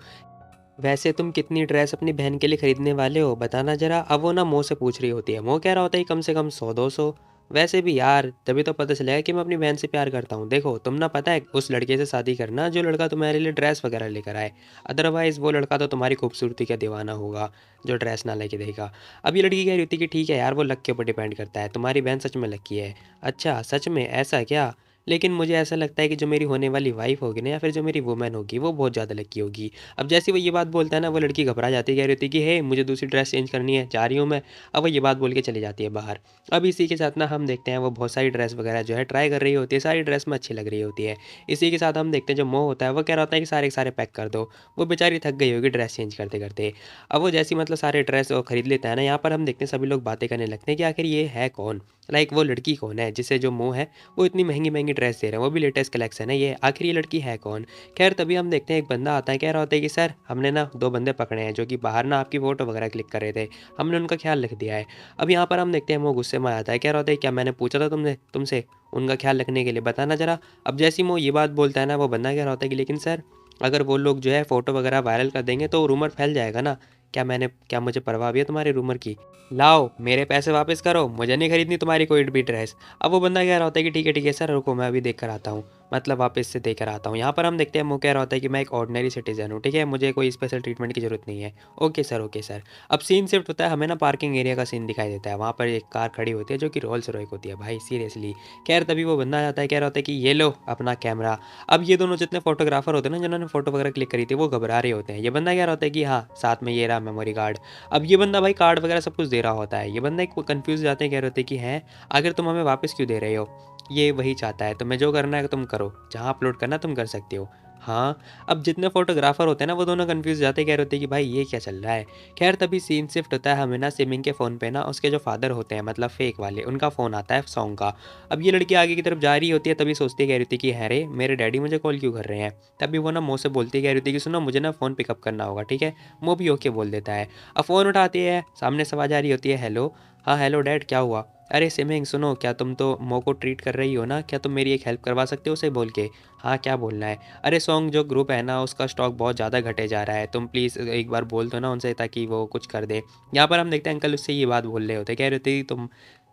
Speaker 2: वैसे तुम कितनी ड्रेस अपनी बहन के लिए खरीदने वाले हो बताना जरा। अब वो ना मोह से पूछ रही होती है, मोह कह रहा होता है कम से कम 100-200। वैसे भी यार तभी तो पता चलेगा कि मैं अपनी बहन से प्यार करता हूँ। देखो तुम ना पता है उस लड़के से शादी करना जो लड़का तुम्हारे लिए ड्रेस वगैरह लेकर आए, अदरवाइज़ वो लड़का तो तुम्हारी खूबसूरती का दीवाना होगा जो ड्रेस ना लेके देगा। अब ये लड़की कह रही थी कि ठीक है यार वो लक के ऊपर डिपेंड करता है, तुम्हारी बहन सच में लकी है। अच्छा सच में ऐसा क्या। लेकिन मुझे ऐसा लगता है कि जो मेरी होने वाली वाइफ़ होगी ना या फिर जो मेरी वुमन होगी वो बहुत ज़्यादा लकी होगी। अब जैसे ही वो ये बात बोलता है ना वो लड़की घबरा जाती है, कह रही होती है कि हे मुझे दूसरी ड्रेस चेंज करनी है, जा रही हूँ मैं। अब वो ये बात बोल के चली जाती है बाहर। अब इसी के साथ ना हम देखते हैं वो बहुत सारी ड्रेस वगैरह जो है ट्राई कर रही होती है, सारी ड्रेस में अच्छी लग रही होती है। इसी के साथ हम देखते हैं जो मोह होता है वो कह रहा होता है कि सारे के सारे पैक कर दो। वो बेचारी थक गई होगी ड्रेस चेंज करते-करते। अब वो जैसे ही मतलब सारे ड्रेस खरीद लेता है ना, यहाँ पर हम देखते हैं सभी लोग बातें करने लगते हैं कि आखिर ये है कौन? लाइक वो लड़की कौन है जिसे जो मोह है वो इतनी महँगी-महँगी ड्रेस दे रहे हैं, वो भी लेटेस्ट कलेक्शन है ये, आखिर ये लड़की है कौन? ख़ैर तभी हम देखते हैं एक बंदा आता है, कह रहा होता है कि सर हमने ना 2 बंदे पकड़े हैं जो कि बाहर ना आपकी फ़ोटो वगैरह क्लिक कर रहे थे, हमने उनका ख़्याल रख दिया है। अब यहाँ पर हम देखते हैं वो गुस्से में आ जाता है, कह रहा होता है क्या मैंने पूछा था तुमसे उनका ख़्याल रखने के लिए, बताना ज़रा। अब जैसे ही वो ये बात बोलता है ना, वो बंदा कह रहा होता है कि लेकिन सर अगर वो लोग जो है फ़ोटो वगैरह वायरल कर देंगे तो रूमर फैल जाएगा ना, क्या मुझे परवाह भी है तुम्हारे रूमर की? लाओ मेरे पैसे वापस करो, मुझे नहीं खरीदनी तुम्हारी कोई भी ड्रेस। अब वो बंदा कह रहा होता है कि ठीक है सर रुको मैं अभी देख कर आता हूँ, मतलब वापस से देख कर आता हूँ। यहाँ पर हम देखते हैं वो कह रहा होता है कि मैं एक ऑर्डिनरी सिटीज़न हूँ, ठीक है? मुझे कोई स्पेशल ट्रीटमेंट की ज़रूरत नहीं है। Okay sir. अब सीन शिफ्ट होता है, हमें ना पार्किंग एरिया का सीन दिखाई देता है। वहाँ पर एक कार खड़ी होती है जो कि रोल्स रॉयस होती है भाई सीरियसली। खैर तभी वो बंदा आ जाता है, कह रहा होता है कि ये लो अपना कैमरा। अब ये दोनों जितने फ़ोटोग्राफ़र होते हैं ना जिन्होंने फ़ोटो वगैरह क्लिक करी थी वो घबरा रहे होते हैं। ये बंदा कह रहा होता है कि हाँ, साथ में ये रहा मेमोरी कार्ड। अब ये बंदा भाई कार्ड वगैरह सब कुछ दे रहा होता है। ये बंदा एक कन्फ्यूज़ हो जाते हैं, कह रहे होते हैं कि हैं आखिर तुम हमें वापस क्यों दे रहे हो? ये वही चाहता है, तुम्हें जो करना है तुम करो, जहाँ अपलोड करना है तुम कर सकते हो। हाँ, अब जितने फ़ोटोग्राफ़र होते हैं ना वो दोनों कन्फ्यूज़ हो जाते हैं, कह रहे होते हैं कि भाई ये क्या चल रहा है? ख़ैर तभी सीन शिफ्ट होता है, हमें ना सिमिंग के फ़ोन पे ना उसके जो फ़ादर होते हैं मतलब फ़ेक वाले, उनका फ़ोन आता है सॉन्ग का। अब ये लड़की आगे की तरफ जा रही होती है तभी सोचती है, कह रही होती है कि अरे! मेरे डैडी मुझे कॉल क्यों कर रहे हैं? तभी वो ना मुँह से बोलती है, कह रही होती है कि सुनो मुझे ना फ़ोन पिकअप करना होगा, ठीक है? वो भी ओके बोल देता है। अब फ़ोन उठाती है, सामने से आवाज़ आ रही होती है, हेलो? हाँ, हेलो डैड क्या हुआ? अरे सिमिंग सुनो, क्या तुम तो मो को ट्रीट कर रही हो ना? क्या तुम मेरी एक हेल्प करवा सकते हो उसे बोल के? हाँ, क्या बोलना है? अरे सॉन्ग जो ग्रुप है ना उसका स्टॉक बहुत ज़्यादा घटे जा रहा है। तुम प्लीज़ एक बार बोल दो ना उनसे ताकि वो कुछ कर दें। यहाँ पर हम देखते हैं अंकल उससे ये बात बोल रहे होते हैं, कह रहे होते हैं तुम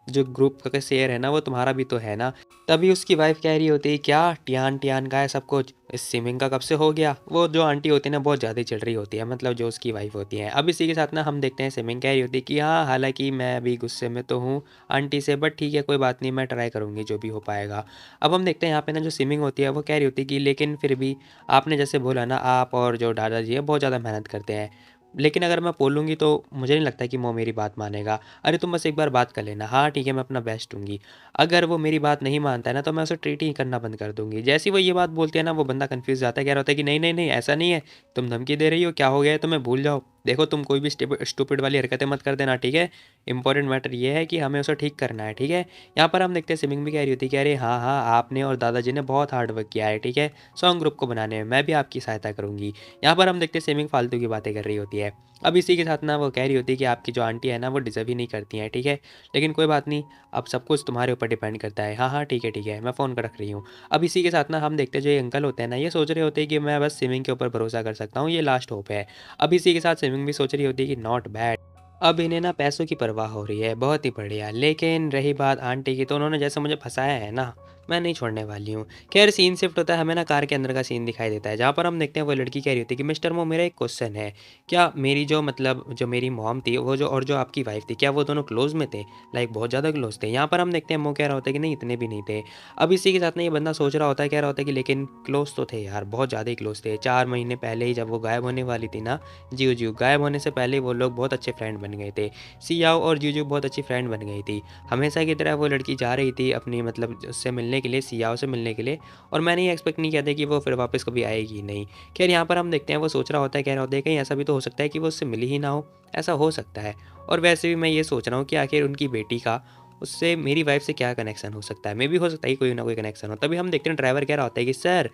Speaker 2: जो ग्रुप का शेयर है ना वो तुम्हारा भी तो है ना। तभी उसकी वाइफ कह रही होती है क्या टियान टियान का है सब कुछ, इस स्विमिंग का कब से हो गया। वो जो आंटी होती है ना बहुत ज़्यादा ही चिढ़ रही होती है, मतलब जो उसकी वाइफ होती है। अब इसी के साथ ना हम देखते हैं स्विमिंग कह रही होती है कि हाँ हालांकि मैं अभी गुस्से में तो हूँ आंटी से, बट ठीक है कोई बात नहीं मैं ट्राई करूँगी जो भी हो पाएगा। अब हम देखते हैं यहाँ पे ना जो स्विमिंग होती है वो कह रही होती है कि लेकिन फिर भी आपने जैसे बोला ना आप और जो दादाजी है बहुत ज़्यादा मेहनत करते हैं, लेकिन अगर मैं बोलूँगी तो मुझे नहीं लगता कि वो मेरी बात मानेगा। अरे तुम बस एक बार बात कर लेना, हाँ ठीक है मैं अपना बेस्ट दूँगी। अगर वो मेरी बात नहीं मानता है ना तो मैं उसे ट्रीट ही करना बंद कर दूँगी। जैसे ही वो ये बात बोलती है ना वो बंदा कन्फ्यूज़ जाता है, कह रहा होता है कि नहीं ऐसा नहीं है, तुम धमकी दे रही हो, क्या हो गया है तुम्हें, भूल जाओ। देखो तुम कोई भी स्टूपिड वाली हरकतें मत कर देना, ठीक है? इम्पोर्टेंट मैटर ये है कि हमें उसे ठीक करना है, ठीक है? यहाँ पर हम देखते हैं सिमिंग भी कह रही होती है कि अरे हाँ, आपने और दादाजी ने बहुत हार्ड वर्क किया है, ठीक है? सॉन्ग ग्रुप को बनाने में, मैं भी आपकी सहायता करूँगी। यहाँ पर हम देखते हैं सिमिंग फालतू की बातें कर रही होती है। अब इसी के साथ ना वो कह रही होती है कि आपकी जो आंटी है ना वो डिज़र्व ही नहीं करती हैं, ठीक है? लेकिन कोई बात नहीं, अब सब कुछ तुम्हारे ऊपर डिपेंड करता है। हाँ, ठीक है, मैं फ़ोन रख रही हूँ। अब इसी के साथ ना हम देखते हैं जो ये अंकल होते हैं ना ये सोच रहे होते हैं कि मैं बस स्विमिंग के ऊपर भरोसा कर सकता हूँ, ये लास्ट होप है। अब इसी के साथ स्विमिंग भी सोच रही होती है कि नॉट बैड। अब इन्हें ना पैसों की परवाह हो रही है, बहुत ही बढ़िया। लेकिन रही बात आंटी की, तो उन्होंने जैसे मुझे फँसाया है ना, मैं नहीं छोड़ने वाली हूँ। ख़ैर सीन शिफ्ट होता है, हमें ना कार के अंदर का सीन दिखाई देता है, जहाँ पर हम देखते हैं वो लड़की कह रही होती है कि मिस्टर मो मेरा एक क्वेश्चन है, क्या मेरी जो मतलब जो मेरी मॉम थी वो जो और जो आपकी वाइफ़ थी, क्या वो दोनों क्लोज़ में थे? लाइक बहुत ज़्यादा क्लोज़ थे? यहाँ पर हम देखते हैं वो कह रहा होता है कि नहीं इतने भी नहीं थे। अब इसी के साथ ना ये बंदा सोच रहा होता है, कह रहा होता है कि लेकिन क्लोज़ तो थे यार, बहुत ज़्यादा ही क्लोज़ थे। 4 महीने पहले ही जब वो गायब होने वाली थी ना, जी, गायब होने से पहले वो लोग बहुत अच्छे फ्रेंड बन गए थे। सियाओ और जीजू बहुत अच्छी फ्रेंड बन गई थी। हमेशा की तरह वो लड़की जा रही थी अपनी मतलब उससे मिलने के लिए, सियाओ से मिलने के लिए, और मैंने ये एक्सपेक्ट नहीं किया था कि वो फिर वापस कभी आएगी ही नहीं। खैर यहाँ पर हम देखते हैं वो सोच रहा होता है, कह रहा होता है कहीं ऐसा भी तो हो सकता है कि वो उससे मिली ही ना हो, ऐसा हो सकता है। और वैसे भी मैं ये सोच रहा हूँ कि आखिर उनकी बेटी का उससे मेरी वाइफ़ से क्या कनेक्शन हो सकता है? मेबी हो सकता है कोई ना कोई कनेक्शन हो। तभी हम देखते हैं ड्राइवर कह रहा होता है कि सर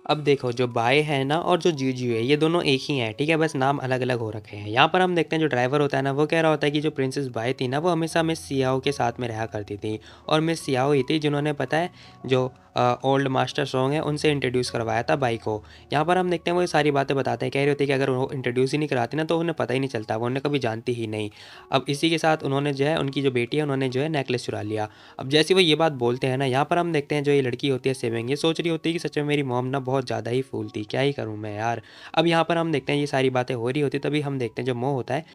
Speaker 2: अब देखो जो बाय है ना और जो जीजू है ये दोनों एक ही हैं, ठीक है? बस नाम अलग-अलग हो रखे हैं। यहाँ पर हम देखते हैं जो ड्राइवर होता है ना वो कह रहा होता है कि जो प्रिंसेस बाय थी ना वो हमेशा मिस सियाओ के साथ में रहा करती थी, और मिस सियाओ ही थी जिन्होंने पता है जो ओल्ड मास्टर सॉन्ग है उनसे इंट्रोड्यूस करवाया था बाई को। यहाँ पर हम देखते हैं वो ये सारी बातें बताते हैं, कह रहे होते हैं कि अगर वो इंट्रोड्यूस ही नहीं कराती ना तो उन्हें पता ही नहीं चलता, वो उन्हें कभी जानती ही नहीं। अब इसी के साथ उन्होंने जो है उनकी जो बेटी है उन्होंने जो है नेकलेस चुरा लिया। अब जैसे वो ये बात बोलते हैं ना यहाँ पर हम देखते हैं जो ये लड़की होती है सेविंग, ये सोच रही होती है कि सच में मेरी मॉम ना बहुत ज़्यादा ही फूल थी, क्या ही करूँ मैं यार। अब यहाँ पर हम देखते हैं ये सारी बातें हो रही होती तभी हम देखते हैं जो मोह होता है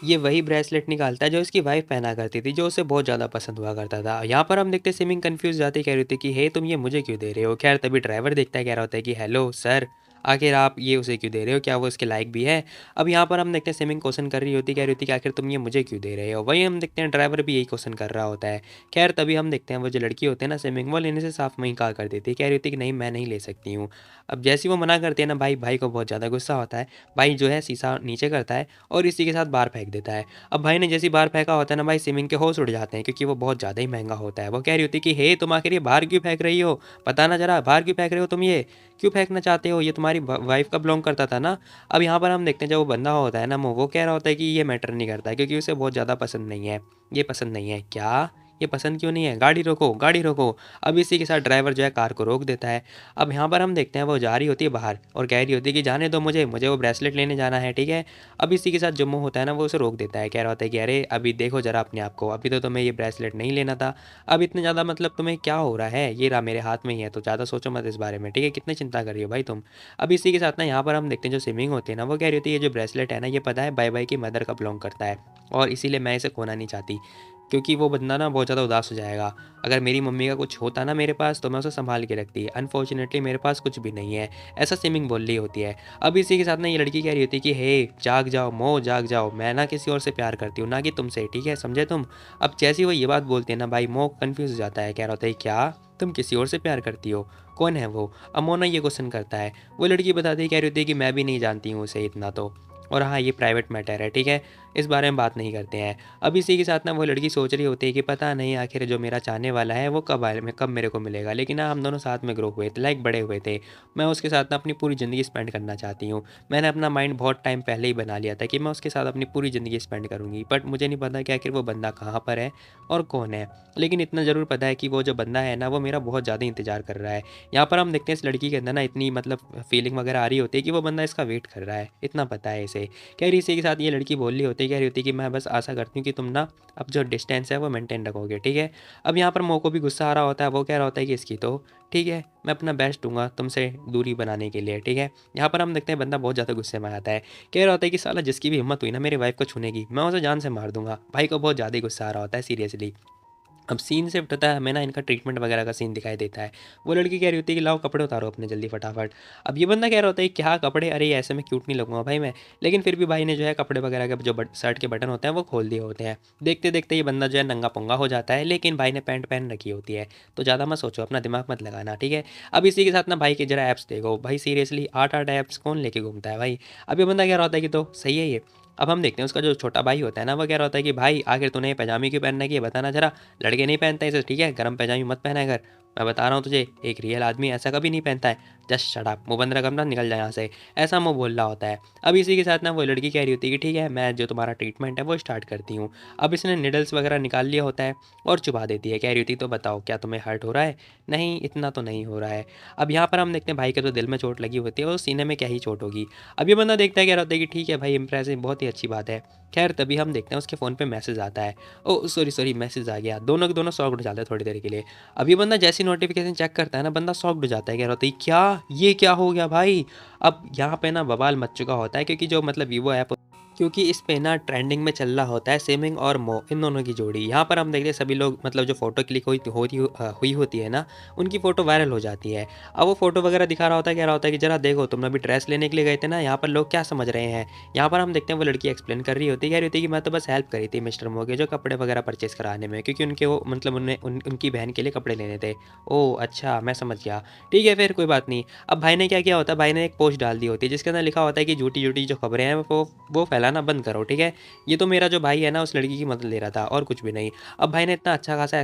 Speaker 2: ये वही ब्रेसलेट निकालता है जो इसकी वाइफ पहना करती थी, जो उसे बहुत ज़्यादा पसंद हुआ करता था। यहाँ पर हम देखते हैं सिमिंग कंफ्यूज जाती कह रही थी कि हे तुम ये मुझे क्यों दे रहे हो। खैर तभी ड्राइवर देखता है, कह रहा होता है कि हेलो सर, आखिर आप ये उसे क्यों दे रहे हो, क्या वो उसके लायक भी है। अब यहाँ पर हम देखते हैं सिमिंग क्वेश्चन कर रही होती, कह रही होती कि आखिर तुम ये मुझे क्यों दे रहे हो। वही हम देखते हैं ड्राइवर भी यही क्वेश्चन कर रहा होता है। खैर तभी हम देखते हैं वो जो लड़की होती है ना सिमिंग, वो लेने से साफ वहीं कहा कर देती है, कह रही होती कि नहीं मैं नहीं ले सकती हूँ। अब जैसी वो मना करती है ना, भाई को बहुत ज़्यादा गुस्सा होता है। भाई जो है शीशा नीचे करता है और इसी के साथ बाहर फेंक देता है। अब भाई ने जैसी बाहर फेंका होता है ना भाई, सिमिंग के होश उड़ जाते हैं क्योंकि वो बहुत ज़्यादा ही महंगा होता है। वो कह रही होती है कि हे तुम आखिर ये बाहर क्यों फेंक रही हो, बताना जरा बाहर क्यों फेंक रहे हो, तुम ये क्यों फेंकना चाहते हो, ये तुम्हारी वाइफ का बिलोंग करता था ना। अब यहाँ पर हम देखते हैं जब वो बंदा होता है ना वो कह रहा होता है कि ये मैटर नहीं करता है क्योंकि उसे बहुत ज़्यादा पसंद नहीं है, ये पसंद नहीं है। क्या ये पसंद क्यों नहीं है, गाड़ी रोको गाड़ी रोको। अब इसी के साथ ड्राइवर जो है कार को रोक देता है। अब यहाँ पर हम देखते हैं वो जा रही होती है बाहर और कह रही होती है कि जाने दो मुझे मुझे वो ब्रेसलेट लेने जाना है, ठीक है। अब इसी के साथ जम्मू होता है ना, वो उसे रोक देता है, कह रहा होता है कि अरे अभी देखो जरा अपने आप को, अभी तो तुम्हें ये ब्रेसलेट नहीं लेना था, अब इतने ज़्यादा मतलब तुम्हें क्या हो रहा है, ये रहा मेरे हाथ में ही है, तो ज़्यादा सोचो मत इस बारे में, ठीक है, कितनी चिंता कर रही हो भाई तुम। अब इसी के साथ ना यहाँ पर हम देखते हैं जो स्विमिंग होती है ना, वो कह रही होती है ये जो ब्रेसलेट है ना, ये पता है बाय बाय की मदर का बिलोंग करता है और इसीलिए मैं इसे खोना नहीं चाहती, क्योंकि वो बंदा ना बहुत ज़्यादा उदास हो जाएगा। अगर मेरी मम्मी का कुछ होता ना मेरे पास तो मैं उसे संभाल के रखती, अनफॉर्चुनेटली मेरे पास कुछ भी नहीं है। ऐसा स्विमिंग बोल रही होती है। अब इसी के साथ ना ये लड़की कह रही होती है कि हे जाग जाओ मो जाग जाओ, मैं ना किसी और से प्यार करती हूँ ना कि तुमसे, ठीक है, समझे तुम। अब जैसी वो ये बात बोलती है ना भाई, मो कन्फ्यूज़ हो जाता है, कह रहा होता है क्या तुम किसी और से प्यार करती हो, कौन है वो। अब मो ना ये क्वेश्चन करता है, वो लड़की बताती है, कह रही होती है कि मैं भी नहीं जानती हूँ उसे इतना तो, और हाँ ये प्राइवेट मैटर है, ठीक है, इस बारे में बात नहीं करते हैं। अब इसी के साथ ना वो लड़की सोच रही होती है कि पता नहीं आखिर जो मेरा चाहने वाला है वो कब आए, कब मेरे को मिलेगा, लेकिन ना हम दोनों साथ में ग्रो हुए थे, लाइक बड़े हुए थे। मैं उसके साथ ना अपनी पूरी ज़िंदगी स्पेंड करना चाहती हूँ। मैंने अपना माइंड बहुत टाइम पहले ही बना लिया था कि मैं उसके साथ अपनी पूरी ज़िंदगी स्पेंड करूँगी, बट मुझे नहीं पता कि आखिर वो बंदा कहाँ पर है और कौन है। लेकिन इतना ज़रूर पता है कि वो जो बंदा है ना वो मेरा बहुत ज़्यादा इंतज़ार कर रहा है। यहाँ पर हम देखते हैं इस लड़की के अंदर ना इतनी मतलब फीलिंग वगैरह आ रही होती है कि वो बंदा इसका वेट कर रहा है, इतना पता है इसे। कह रही इसी के साथ ये लड़की बोल रही होती है, कह रही होती है कि मैं बस आशा करती हूँ कि तुम ना अब जो डिस्टेंस है वो मेंटेन रखोगे, ठीक है। अब यहाँ पर मो को भी गुस्सा आ रहा होता है, वो कह रहा होता है कि इसकी तो ठीक है, मैं अपना बेस्ट दूंगा तुमसे दूरी बनाने के लिए, ठीक है। यहाँ पर हम देखते हैं बंदा बहुत ज़्यादा गुस्से में आता है, कह रहा होता है कि साला जिसकी भी हिम्मत हुई ना मेरी वाइफ को छूने की, मैं उसे जान से मार दूंगा। भाई को बहुत ज़्यादा ही गुस्सा आ रहा होता है सीरियसली। अब सीन शिफ्ट होता है, हमें ना इनका ट्रीटमेंट वगैरह का सीन दिखाई देता है। वो लड़की कह रही होती है कि लाओ कपड़े उतारो अपने जल्दी फटाफट। अब ये बंदा कह रहा होता है क्या कपड़े, अरे ये ऐसे में क्यूट नहीं लगूंगा भाई मैं। लेकिन फिर भी भाई ने जो है कपड़े वगैरह के जो शर्ट के बटन होते हैं वो खोल दिए होते हैं। देखते देखते ये बंदा जो है नंगा पुंगा हो जाता है, लेकिन भाई ने पैंट पहन रखी होती है, तो ज़्यादा मत सोचो, अपना दिमाग मत लगाना, ठीक है। अब इसी के साथ ना भाई के जरा ऐप्स देखो भाई, सीरियसली 8-8 ऐप्स कौन लेके घूमता है भाई। अब ये बंदा कह रहा होता है कि तो सही है ये। अब हम देखते हैं उसका जो छोटा भाई होता है ना, वो कह रहा होता है कि भाई आखिर तूने ये पैजामी क्यों पहनना की बताना जरा, लड़के नहीं पहनते इसे, ठीक है, गर्म पैजामी मत पहना कर, मैं बता रहा हूँ तुझे, एक रियल आदमी ऐसा कभी नहीं पहनता है। जस्ट शट अप, मुंह बंद रख अपना, निकल जाए यहाँ से, ऐसा मुँह बोल रहा होता है। अब इसी के साथ ना वो लड़की कह रही होती है कि ठीक है मैं जो तुम्हारा ट्रीटमेंट है वो स्टार्ट करती हूँ। अब इसने निडल्स वगैरह निकाल लिया होता है और चुबा देती है, कह रही होती तो बताओ क्या तुम्हें हर्ट हो रहा है, नहीं इतना तो नहीं हो रहा है। अब यहाँ पर हम देखते हैं भाई के तो दिल में चोट लगी होती है और सीने में क्या ही चोट होगी। अब ये बंदा देखता है, कह रहा होता है कि ठीक है भाई इंप्रेसिव, बहुत ही अच्छी बात है। खैर तभी हम देखते हैं उसके फ़ोन पे मैसेज आता है, ओ सॉरी सॉरी मैसेज आ गया, दोनों के दोनों शॉक्ड हो जाते हैं थोड़ी देर के लिए। अब ये बंदा जैसी नोटिफिकेशन चेक करता है ना, बंदा शॉक्ड हो जाता है, कह रहा होता है क्या ये क्या हो गया भाई। अब यहाँ पे ना बवाल मच चुका होता है क्योंकि जो मतलब वीवो ऐप, क्योंकि इस पे ना ट्रेंडिंग में चल रहा होता है सिमिंग और मो, इन दोनों की जोड़ी। यहाँ पर हम देखते हैं सभी लोग मतलब जो फोटो क्लिक हुई होती है ना, उनकी फ़ोटो वायरल हो जाती है। अब वो फोटो वगैरह दिखा रहा होता है, कह रहा होता है कि जरा देखो तुम अभी ड्रेस लेने के लिए गए थे ना, यहाँ पर लोग क्या समझ रहे हैं। यहाँ पर हम देखते हैं वो लड़की एक्सप्लेन कर रही होती है, कह रही होती है कि मैं तो बस हेल्प करी थी मिस्टर मो के जो कपड़े वगैरह परचेस कराने में, क्योंकि उनके वो मतलब उनकी बहन के लिए कपड़े लेने थे। ओह अच्छा मैं समझ गया, ठीक है फिर कोई बात नहीं। अब भाई ने क्या किया होता है, भाई ने एक पोस्ट डाल दी होती है जिसके अंदर लिखा होता है कि झूठी झूठी जो खबरें हैं वो फैलाना बंद करो, ठीक है। ये तो मेरा जो भाई है ना उस लड़की की मदद ले रहा था और कुछ भी नहीं। अब भाई ने इतना अच्छा खासा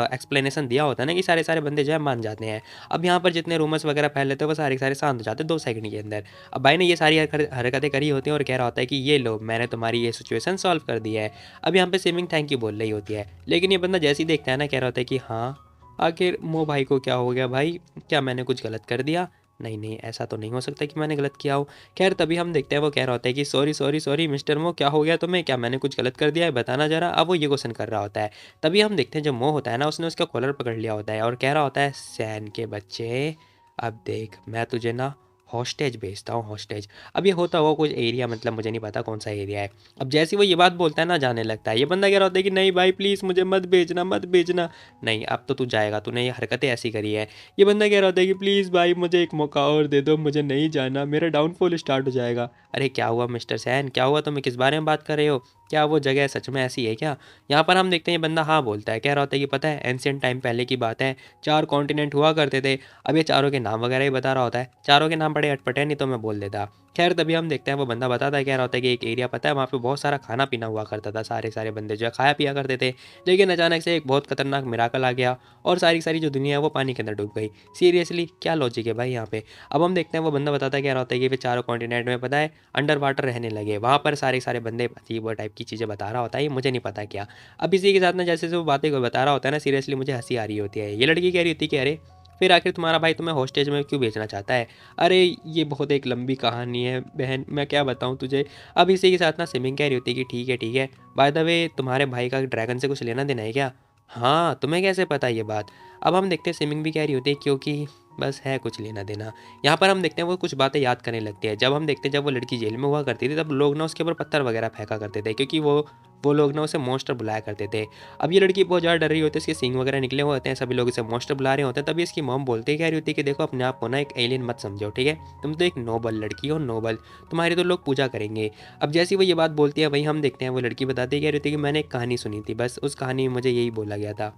Speaker 2: एक्सप्लेनेशन दिया होता है ना कि सारे सारे बंदे जो है मान जाते हैं। अब यहाँ पर जितने रूमर्स वगैरह फैल लेते हैं वो सारे सारे शांत हो जाते हैं 2 सेकंड के अंदर। अब भाई ने ये सारी हरकतें करी होती हैं और कह रहा होता है कि ये लो मैंने तुम्हारी ये सिचुएशन सॉल्व कर दी है। अब यहाँ पे स्विमिंग थैंक यू बोल रही होती है, लेकिन ये बंदा जैसे ही देखता है ना, कह रहा होता है कि हाँ आखिर मो भाई को क्या हो गया भाई, क्या मैंने कुछ गलत कर दिया, नहीं नहीं ऐसा तो नहीं हो सकता कि मैंने गलत किया हो। खैर तभी हम देखते हैं वो कह रहा होता है कि सॉरी सॉरी सॉरी मिस्टर मो, क्या हो गया तुम्हें, क्या मैंने कुछ गलत कर दिया है बताना जरा। अब वो ये क्वेश्चन कर रहा होता है। तभी हम देखते हैं जो मो होता है ना, उसने उसका कॉलर पकड़ लिया होता है और कह रहा होता है सैन के बच्चे, अब देख मैं तुझे ना हॉस्टेज भेजता हूँ, हॉस्टेज। अब ये होता होगा कुछ एरिया, मतलब मुझे नहीं पता कौन सा एरिया है। अब जैसे ही वो ये बात बोलता है ना, जाने लगता है। ये बंदा कह रहा होता है कि नहीं भाई प्लीज़ मुझे मत भेजना, मत भेजना। नहीं अब तो तू जाएगा, तूने ये हरकतें ऐसी करी है। ये बंदा कह रहा होता है कि प्लीज़ भाई मुझे एक मौका और दे दो, मुझे नहीं जाना, मेरा डाउनफॉल स्टार्ट हो जाएगा। अरे क्या हुआ मिस्टर सैन, क्या हुआ, तुम्हें किस बारे में बात कर रहे हो? क्या वो जगह सच में ऐसी है क्या? यहाँ पर हम देखते हैं ये बंदा हाँ बोलता है, कह रहा होता है कि पता है एंशिएंट टाइम पहले की बात है, 4 कॉन्टिनेंट हुआ करते थे। अब ये चारों के नाम वगैरह ही बता रहा होता है। चारों के नाम बड़े अटपटे हैं, नहीं तो मैं बोल देता। खैर तभी हम देखते हैं वो बंदा बताता है, कह रहा होता है कि एक एरिया पता है वहाँ पे बहुत सारा खाना पीना हुआ करता था, सारे सारे बंदे जो है खाया पिया करते थे। लेकिन अचानक से एक बहुत खतरनाक मिराकल आ गया और सारी सारी जो दुनिया है वो पानी के अंदर डूब गई। सीरियसली क्या लॉजिक है भाई यहाँ पे? अब हम देखते हैं वो बंदा बताता है, कह रहा होता है कि वे चारों कॉन्टिनेंट में पता है अंडर वाटर रहने लगे, वहाँ पर सारे सारे बंदे अजीब टाइप की चीज़ें बता रहा होता है, ये मुझे नहीं पता क्या। अब इसी के साथ ना जैसे जैसे वो बातें को बता रहा होता है ना, सीरियसली मुझे हंसी आ रही होती है। ये लड़की कह रही होती है कि अरे फिर आखिर तुम्हारा भाई तुम्हें हॉस्टेज में क्यों भेजना चाहता है? अरे ये बहुत एक लंबी कहानी है बहन, मैं क्या बताऊँ तुझे। अब इसी के साथ ना सिमिंग कह रही होती है कि ठीक है, बाय द वे तुम्हारे भाई का ड्रैगन से कुछ लेना देना है क्या? हाँ, तुम्हें कैसे पता ये बात? अब हम देखते हैं सिमिंग भी कह रही होती है क्योंकि बस है कुछ लेना देना। यहाँ पर हम देखते हैं वो कुछ बातें याद करने लगती है। जब हम देखते हैं जब वो लड़की जेल में हुआ करती थी तब लोग ना उसके ऊपर पत्थर वगैरह फेंका करते थे, क्योंकि वो लोग ना उसे मॉन्स्टर बुलाया करते थे। अब ये लड़की बहुत ज़्यादा डर रही होती है, इसके सींग वगैरह निकले हुए होते हैं, सभी लोग इसे मॉन्स्टर बुला रहे होते हैं। तभी इसकी मॉम बोलती है, कह रही होती है कि देखो अपने आप को ना एक एलियन मत समझो, ठीक है? तुम तो एक नोबल लड़की हो, नोबल, तुम्हारी तो लोग पूजा करेंगे। अब जैसी वो ये बात बोलती है वहीं हम देखते हैं वो लड़की बताती है, कह रही होती है कि मैंने एक कहानी सुनी थी, बस उस कहानी में मुझे यही बोला गया था।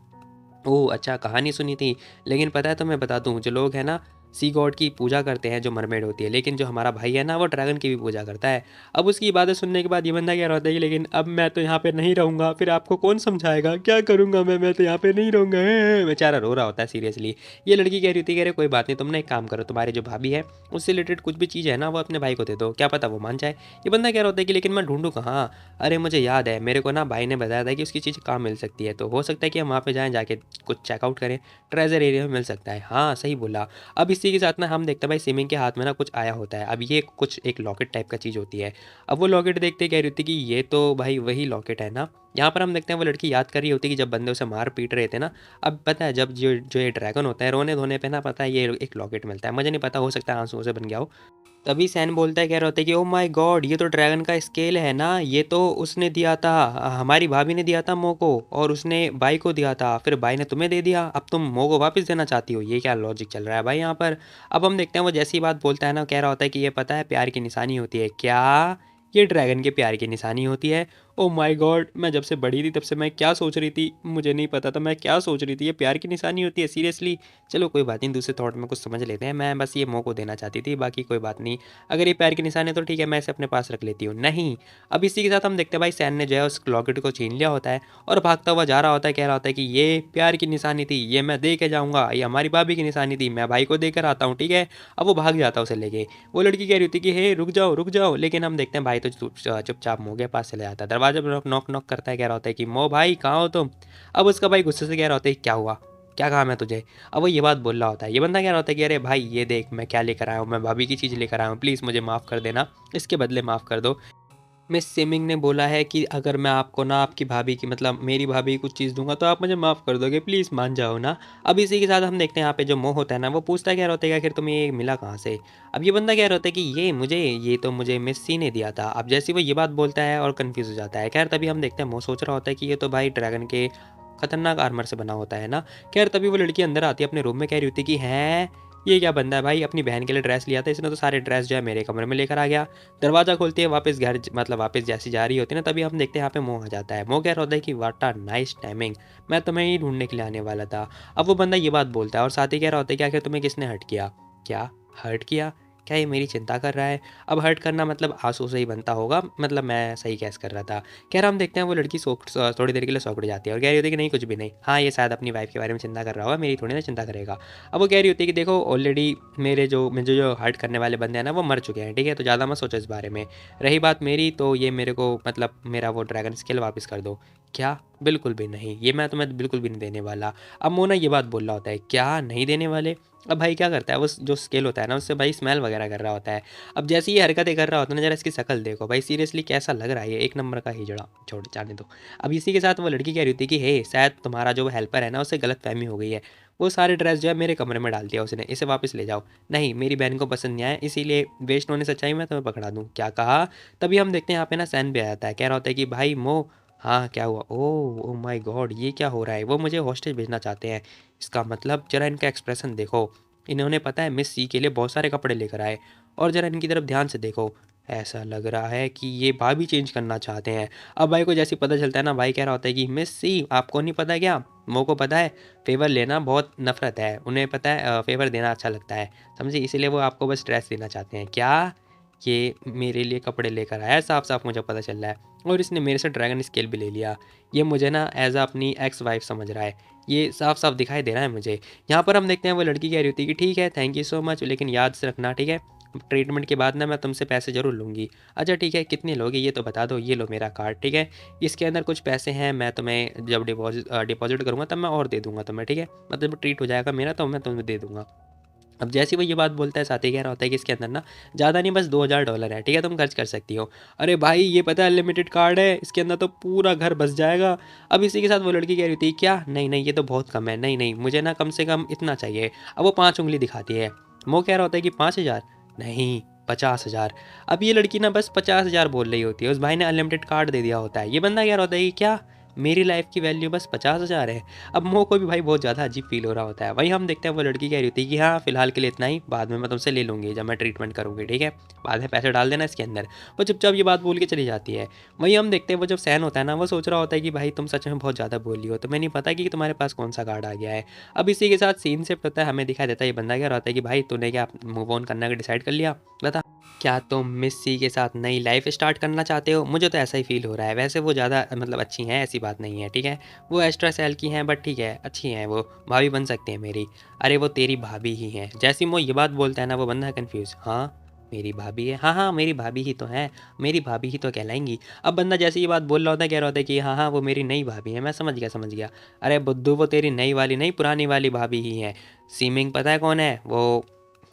Speaker 2: ओह! अच्छा कहानी सुनी थी। लेकिन पता है तुम्हें बता दूँ, जो लोग हैं ना सी गॉड की पूजा करते हैं जो मरमेड होती है, लेकिन जो हमारा भाई है ना वो ड्रैगन की भी पूजा करता है। अब उसकी बातें सुनने के बाद ये बंदा कह रहा होता है कि लेकिन अब मैं तो यहाँ पे नहीं रहूँगा, फिर आपको कौन समझाएगा? क्या करूँगा मैं तो यहाँ पे नहीं रहूँगा। बेचारा रो रहा होता है सीरियसली। ये लड़की कह रही होती है, कह रही कोई बात नहीं, तुम ना एक काम करो, तुम्हारी जो भाभी है उससे रिलेटेड कुछ भी चीज़ है ना वो अपने भाई को दे दो, क्या पता वो मान जाए। ये बंदा कह रहा होता है कि लेकिन मैं ढूँढूँ कहाँ? अरे मुझे याद है, मेरे को ना भाई ने बताया था कि उसकी चीज़ कहाँ मिल सकती है, तो हो सकता है कि हम वहाँ पे जाएँ, जाके कुछ चेकआउट करें, ट्रेजर एरिया में मिल सकता है। हाँ, सही बोला। अब इसी के साथ ना हम देखते हैं भाई सिमिंग के हाथ में ना कुछ आया होता है। अब ये कुछ एक लॉकेट टाइप का चीज़ होती है। अब वो लॉकेट देखते ही कह रही होती है कि ये तो भाई वही लॉकेट है ना। यहाँ पर हम देखते हैं वो लड़की याद कर रही होती है कि जब बंदे उसे मार पीट रहे थे ना, अब पता है जब जो जो ये ड्रैगन होता है रोने धोने पे ना पता है ये एक लॉकेट मिलता है। मुझे नहीं पता, हो सकता है आंसुओं से बन गया हो। तभी सैन बोलता है, कह रहा होता है कि ओह माय गॉड, ये तो ड्रैगन का स्केल है ना, ये तो उसने दिया था, हमारी भाभी ने दिया था मो को, और उसने बाई को दिया था, फिर बाई ने तुम्हें दे दिया, अब तुम मो को वापस देना चाहती हो। ये क्या लॉजिक चल रहा है भाई यहाँ पर? अब हम देखते हैं वो जैसी बात बोलता है ना, कह रहा होता है कि ये पता है प्यार की निशानी होती है क्या? ये ड्रैगन के प्यार की निशानी होती है? ओह माय गॉड, मैं जब से बड़ी थी तब से मैं क्या सोच रही थी, मुझे नहीं पता था मैं क्या सोच रही थी, ये प्यार की निशानी होती है सीरियसली। चलो कोई बात नहीं, दूसरे थॉट में कुछ समझ लेते हैं, मैं बस ये मो को देना चाहती थी, बाकी कोई बात नहीं। अगर ये प्यार की निशानी है तो ठीक है, मैं इसे अपने पास रख लेती हूँ। नहीं, अब इसी के साथ हम देखते हैं भाई सैन ने जो है उस लॉकेट को छीन लिया होता है और भागता हुआ जा रहा होता है, कह रहा होता है कि ये प्यार की निशानी थी, ये मैं दे के जाऊँगा, ये हमारी भाभी की निशानी थी, मैं भाई को देकर आता हूँ, ठीक है? अब वो भाग जाता है उसे लेके। वो लड़की कह रही होती है कि हे रुक जाओ, लेकिन हम देखते हैं भाई तो चुपचाप मो के पास चले जाता है, दरवाजे पर नॉक नॉक करता है, कह रहा होता है कि मो भाई कहाँ हो तुम? अब उसका भाई गुस्से से कह रहा होता है क्या हुआ, क्या काम है तुझे? अब वो ये बात बोल रहा होता है। ये बंदा कह रहा होता है कि अरे भाई ये देख मैं क्या लेकर आया हूँ, मैं भाभी की चीज़ लेकर आया हूँ, प्लीज़ मुझे माफ़ कर देना, इसके बदले माफ़ कर दो। मिस सिमिंग ने बोला है कि अगर मैं आपको ना आपकी भाभी की मतलब मेरी भाभी की कुछ चीज़ दूंगा तो आप मुझे माफ़ कर दोगे, प्लीज़ मान जाओ ना। अब इसी के साथ हम देखते हैं यहाँ पे जो मोह होता है ना वो पूछता क्या होता है कि आखिर तुम्हें ये मिला कहाँ से? अब ये बंदा कह रहा होता है कि ये तो मुझे मिस सी ने दिया था। अब जैसे वो ये बात बोलता है और कन्फ्यूज़ हो जाता है। खैर तभी हम देखते हैं मोह सोच रहा होता है कि ये तो भाई ड्रैगन के खतरनाक आर्मर से बना होता है ना। खैर तभी वो लड़की अंदर आती है अपने रूम में, कह रही होती है कि हैं ये क्या बंदा है भाई, अपनी बहन के लिए ड्रेस लिया था इसने तो सारे ड्रेस जो है मेरे कमरे में लेकर आ गया। दरवाज़ा खोलती है, वापस घर मतलब वापस जैसी जा रही होती है ना, तभी हम देखते हैं यहाँ पे मोह आ जाता है। मोह कह रहा होता है कि व्हाट अ नाइस टाइमिंग, मैं तुम्हें ही ढूंढने के लिए आने वाला था। अब वो बंदा ये बात बोलता है और साथ ही कह रहा होता है कि आखिर तुम्हें किसने हर्ट किया? क्या हर्ट किया? क्या ये मेरी चिंता कर रहा है? अब हर्ट करना मतलब आंसू से ही बनता होगा, मतलब मैं सही कैस कर रहा था। कह रहा हम देखते हैं वो लड़की थोड़ी देर के लिए सौंक जाती है और कह रही होती है कि नहीं कुछ भी नहीं, हाँ ये शायद अपनी वाइफ के बारे में चिंता कर रहा होगा, मेरी थोड़ी ना चिंता करेगा। अब वो कह रही होती है कि देखो ऑलरेडी मेरे जो मुझे जो हर्ट करने वाले बंदे हैं ना वो मर चुके हैं, ठीक है? तो ज़्यादा मत सोचो इस बारे में। रही बात मेरी, तो ये मेरे को मतलब मेरा वो ड्रैगन स्केल वापस कर दो। क्या? बिल्कुल भी नहीं, ये मैं तुम्हें बिल्कुल भी नहीं देने वाला। अब मोना ये बात बोल रहा होता है, क्या नहीं देने वाले? अब भाई क्या करता है वो जो स्केल होता है ना उससे भाई स्मेल वगैरह कर रहा होता है। अब जैसे ये हरकतें कर रहा होता है ना, जरा इसकी शक्ल देखो भाई, सीरियसली कैसा लग रहा है ये, एक नंबर का हिजड़ा। छोड़ जाने दो। अब इसी के साथ वो लड़की कह रही होती है कि हे शायद तुम्हारा जो हेल्पर है ना उससे गलत फहमी हो गई है, वो सारे ड्रेस जो है मेरे कमरे में डाल दिया उसने, इसे वापस ले जाओ। नहीं, मेरी बहन को पसंद नहीं आया, इसीलिए वेस्ट होने से अच्छा ही मैं तुम्हें पकड़ा दूँ। क्या कहा? तभी हम देखते हैं यहाँ पे ना सैन भी आ जाता है, कह रहा होता है कि भाई मो, हाँ क्या हुआ? ओह ओ माय गॉड, ये क्या हो रहा है? वो मुझे हॉस्टेज भेजना चाहते हैं। इसका मतलब जरा इनका एक्सप्रेशन देखो, इन्होंने पता है मिस सी के लिए बहुत सारे कपड़े लेकर आए। और जरा इनकी तरफ ध्यान से देखो, ऐसा लग रहा है कि ये भाभी चेंज करना चाहते हैं। अब भाई को जैसे ही पता चलता है ना, भाई कह रहा होता है कि मिस सी आपको नहीं पता क्या, मो को पता है फेवर लेना बहुत नफरत है, उन्हें पता है फेवर देना अच्छा लगता है, समझे, इसीलिए वो आपको बस ड्रेस देना चाहते हैं। क्या? ये मेरे लिए कपड़े लेकर आया है, साफ साफ मुझे पता चल रहा है। और इसने मेरे से ड्रैगन स्केल भी ले लिया। ये मुझे ना एज अ अपनी एक्स वाइफ समझ रहा है, ये साफ साफ दिखाई दे रहा है मुझे। यहाँ पर हम देखते हैं वो लड़की कह रही होती है कि ठीक है, थैंक यू सो मच, लेकिन याद से रखना, ठीक है, ट्रीटमेंट के बाद ना मैं तुमसे पैसे ज़रूर लूँगी। अच्छा ठीक है, कितने लोगे ये तो बता दो, ये लो मेरा कार्ड, ठीक है, इसके अंदर कुछ पैसे हैं, मैं तुम्हें जब डिपॉजिट करूँगा तब मैं और दे दूँगा तुम्हें, ठीक है, मतलब ट्रीट हो जाएगा मेरा तो मैं तुम्हें दे दूँगा। अब जैसे ही वो ये बात बोलता है, साथी कह रहा होता है कि इसके अंदर ना ज़्यादा नहीं, बस $2000 है, ठीक है, तुम खर्च कर सकती हो। अरे भाई ये पता है अनलिमिटेड कार्ड है, इसके अंदर तो पूरा घर बस जाएगा। अब इसी के साथ वो लड़की कह रही थी क्या, नहीं नहीं ये तो बहुत कम है, नहीं नहीं मुझे ना कम से कम इतना चाहिए। अब वो 5 उंगली दिखाती है। वो कह रहा होता है कि 5,000, नहीं 50,000। अब ये लड़की ना बस 50,000 बोल रही होती है, उस भाई ने अनलिमिटेड कार्ड दे दिया होता है। ये बंदा कह रहा होता है कि क्या मेरी लाइफ की वैल्यू बस 50,000 है। अब मोह को भी भाई बहुत ज़्यादा अजीब फील हो रहा होता है। वहीं हम देखते हैं वो लड़की कह रही होती है कि हाँ फिलहाल के लिए इतना ही, बाद में मैं तुमसे ले लूँगी जब मैं ट्रीटमेंट करूँगी, ठीक है, बाद में पैसे डाल देना इसके अंदर। वो चुपचाप ये बात बोल के चली जाती है। वहीं हम देखते हैं वो जब सहन होता है ना, वो सोच रहा होता है कि भाई तुम सच में बहुत ज़्यादा बोल रही हो, तुम्हें नहीं पता कि तुम्हारे पास कौन सा कार्ड आ गया है। अब इसी के साथ सीन शिफ्ट होता है, हमें दिखाई देता है ये बंदा कह रहा होता है कि भाई तूने क्या मूव ऑन करने का डिसाइड कर लिया, बता, क्या तुम मिस सी के साथ नई लाइफ स्टार्ट करना चाहते हो? मुझे तो ऐसा ही फील हो रहा है। वैसे वो ज़्यादा मतलब अच्छी हैं, ऐसी बात नहीं है, ठीक है, वो एक्स्ट्रा सेल की हैं, बट ठीक है, अच्छी हैं, वो भाभी बन सकती हैं मेरी। अरे वो तेरी भाभी ही हैं। जैसे ही वो ये बात बोलता है ना, वो बंदा है कन्फ्यूज़, हाँ मेरी भाभी है, हाँ हाँ मेरी भाभी ही तो है, मेरी भाभी ही तो कहलाएंगी। अब बंदा जैसे ये बात बोल रहा होता है, कह रहा होता है कि हाँ हाँ वो मेरी नई भाभी है, मैं समझ गया समझ गया। अरे बुद्धू वो तेरी नई वाली नहीं, पुरानी वाली भाभी ही है। सीमिंग पता है कौन है वो?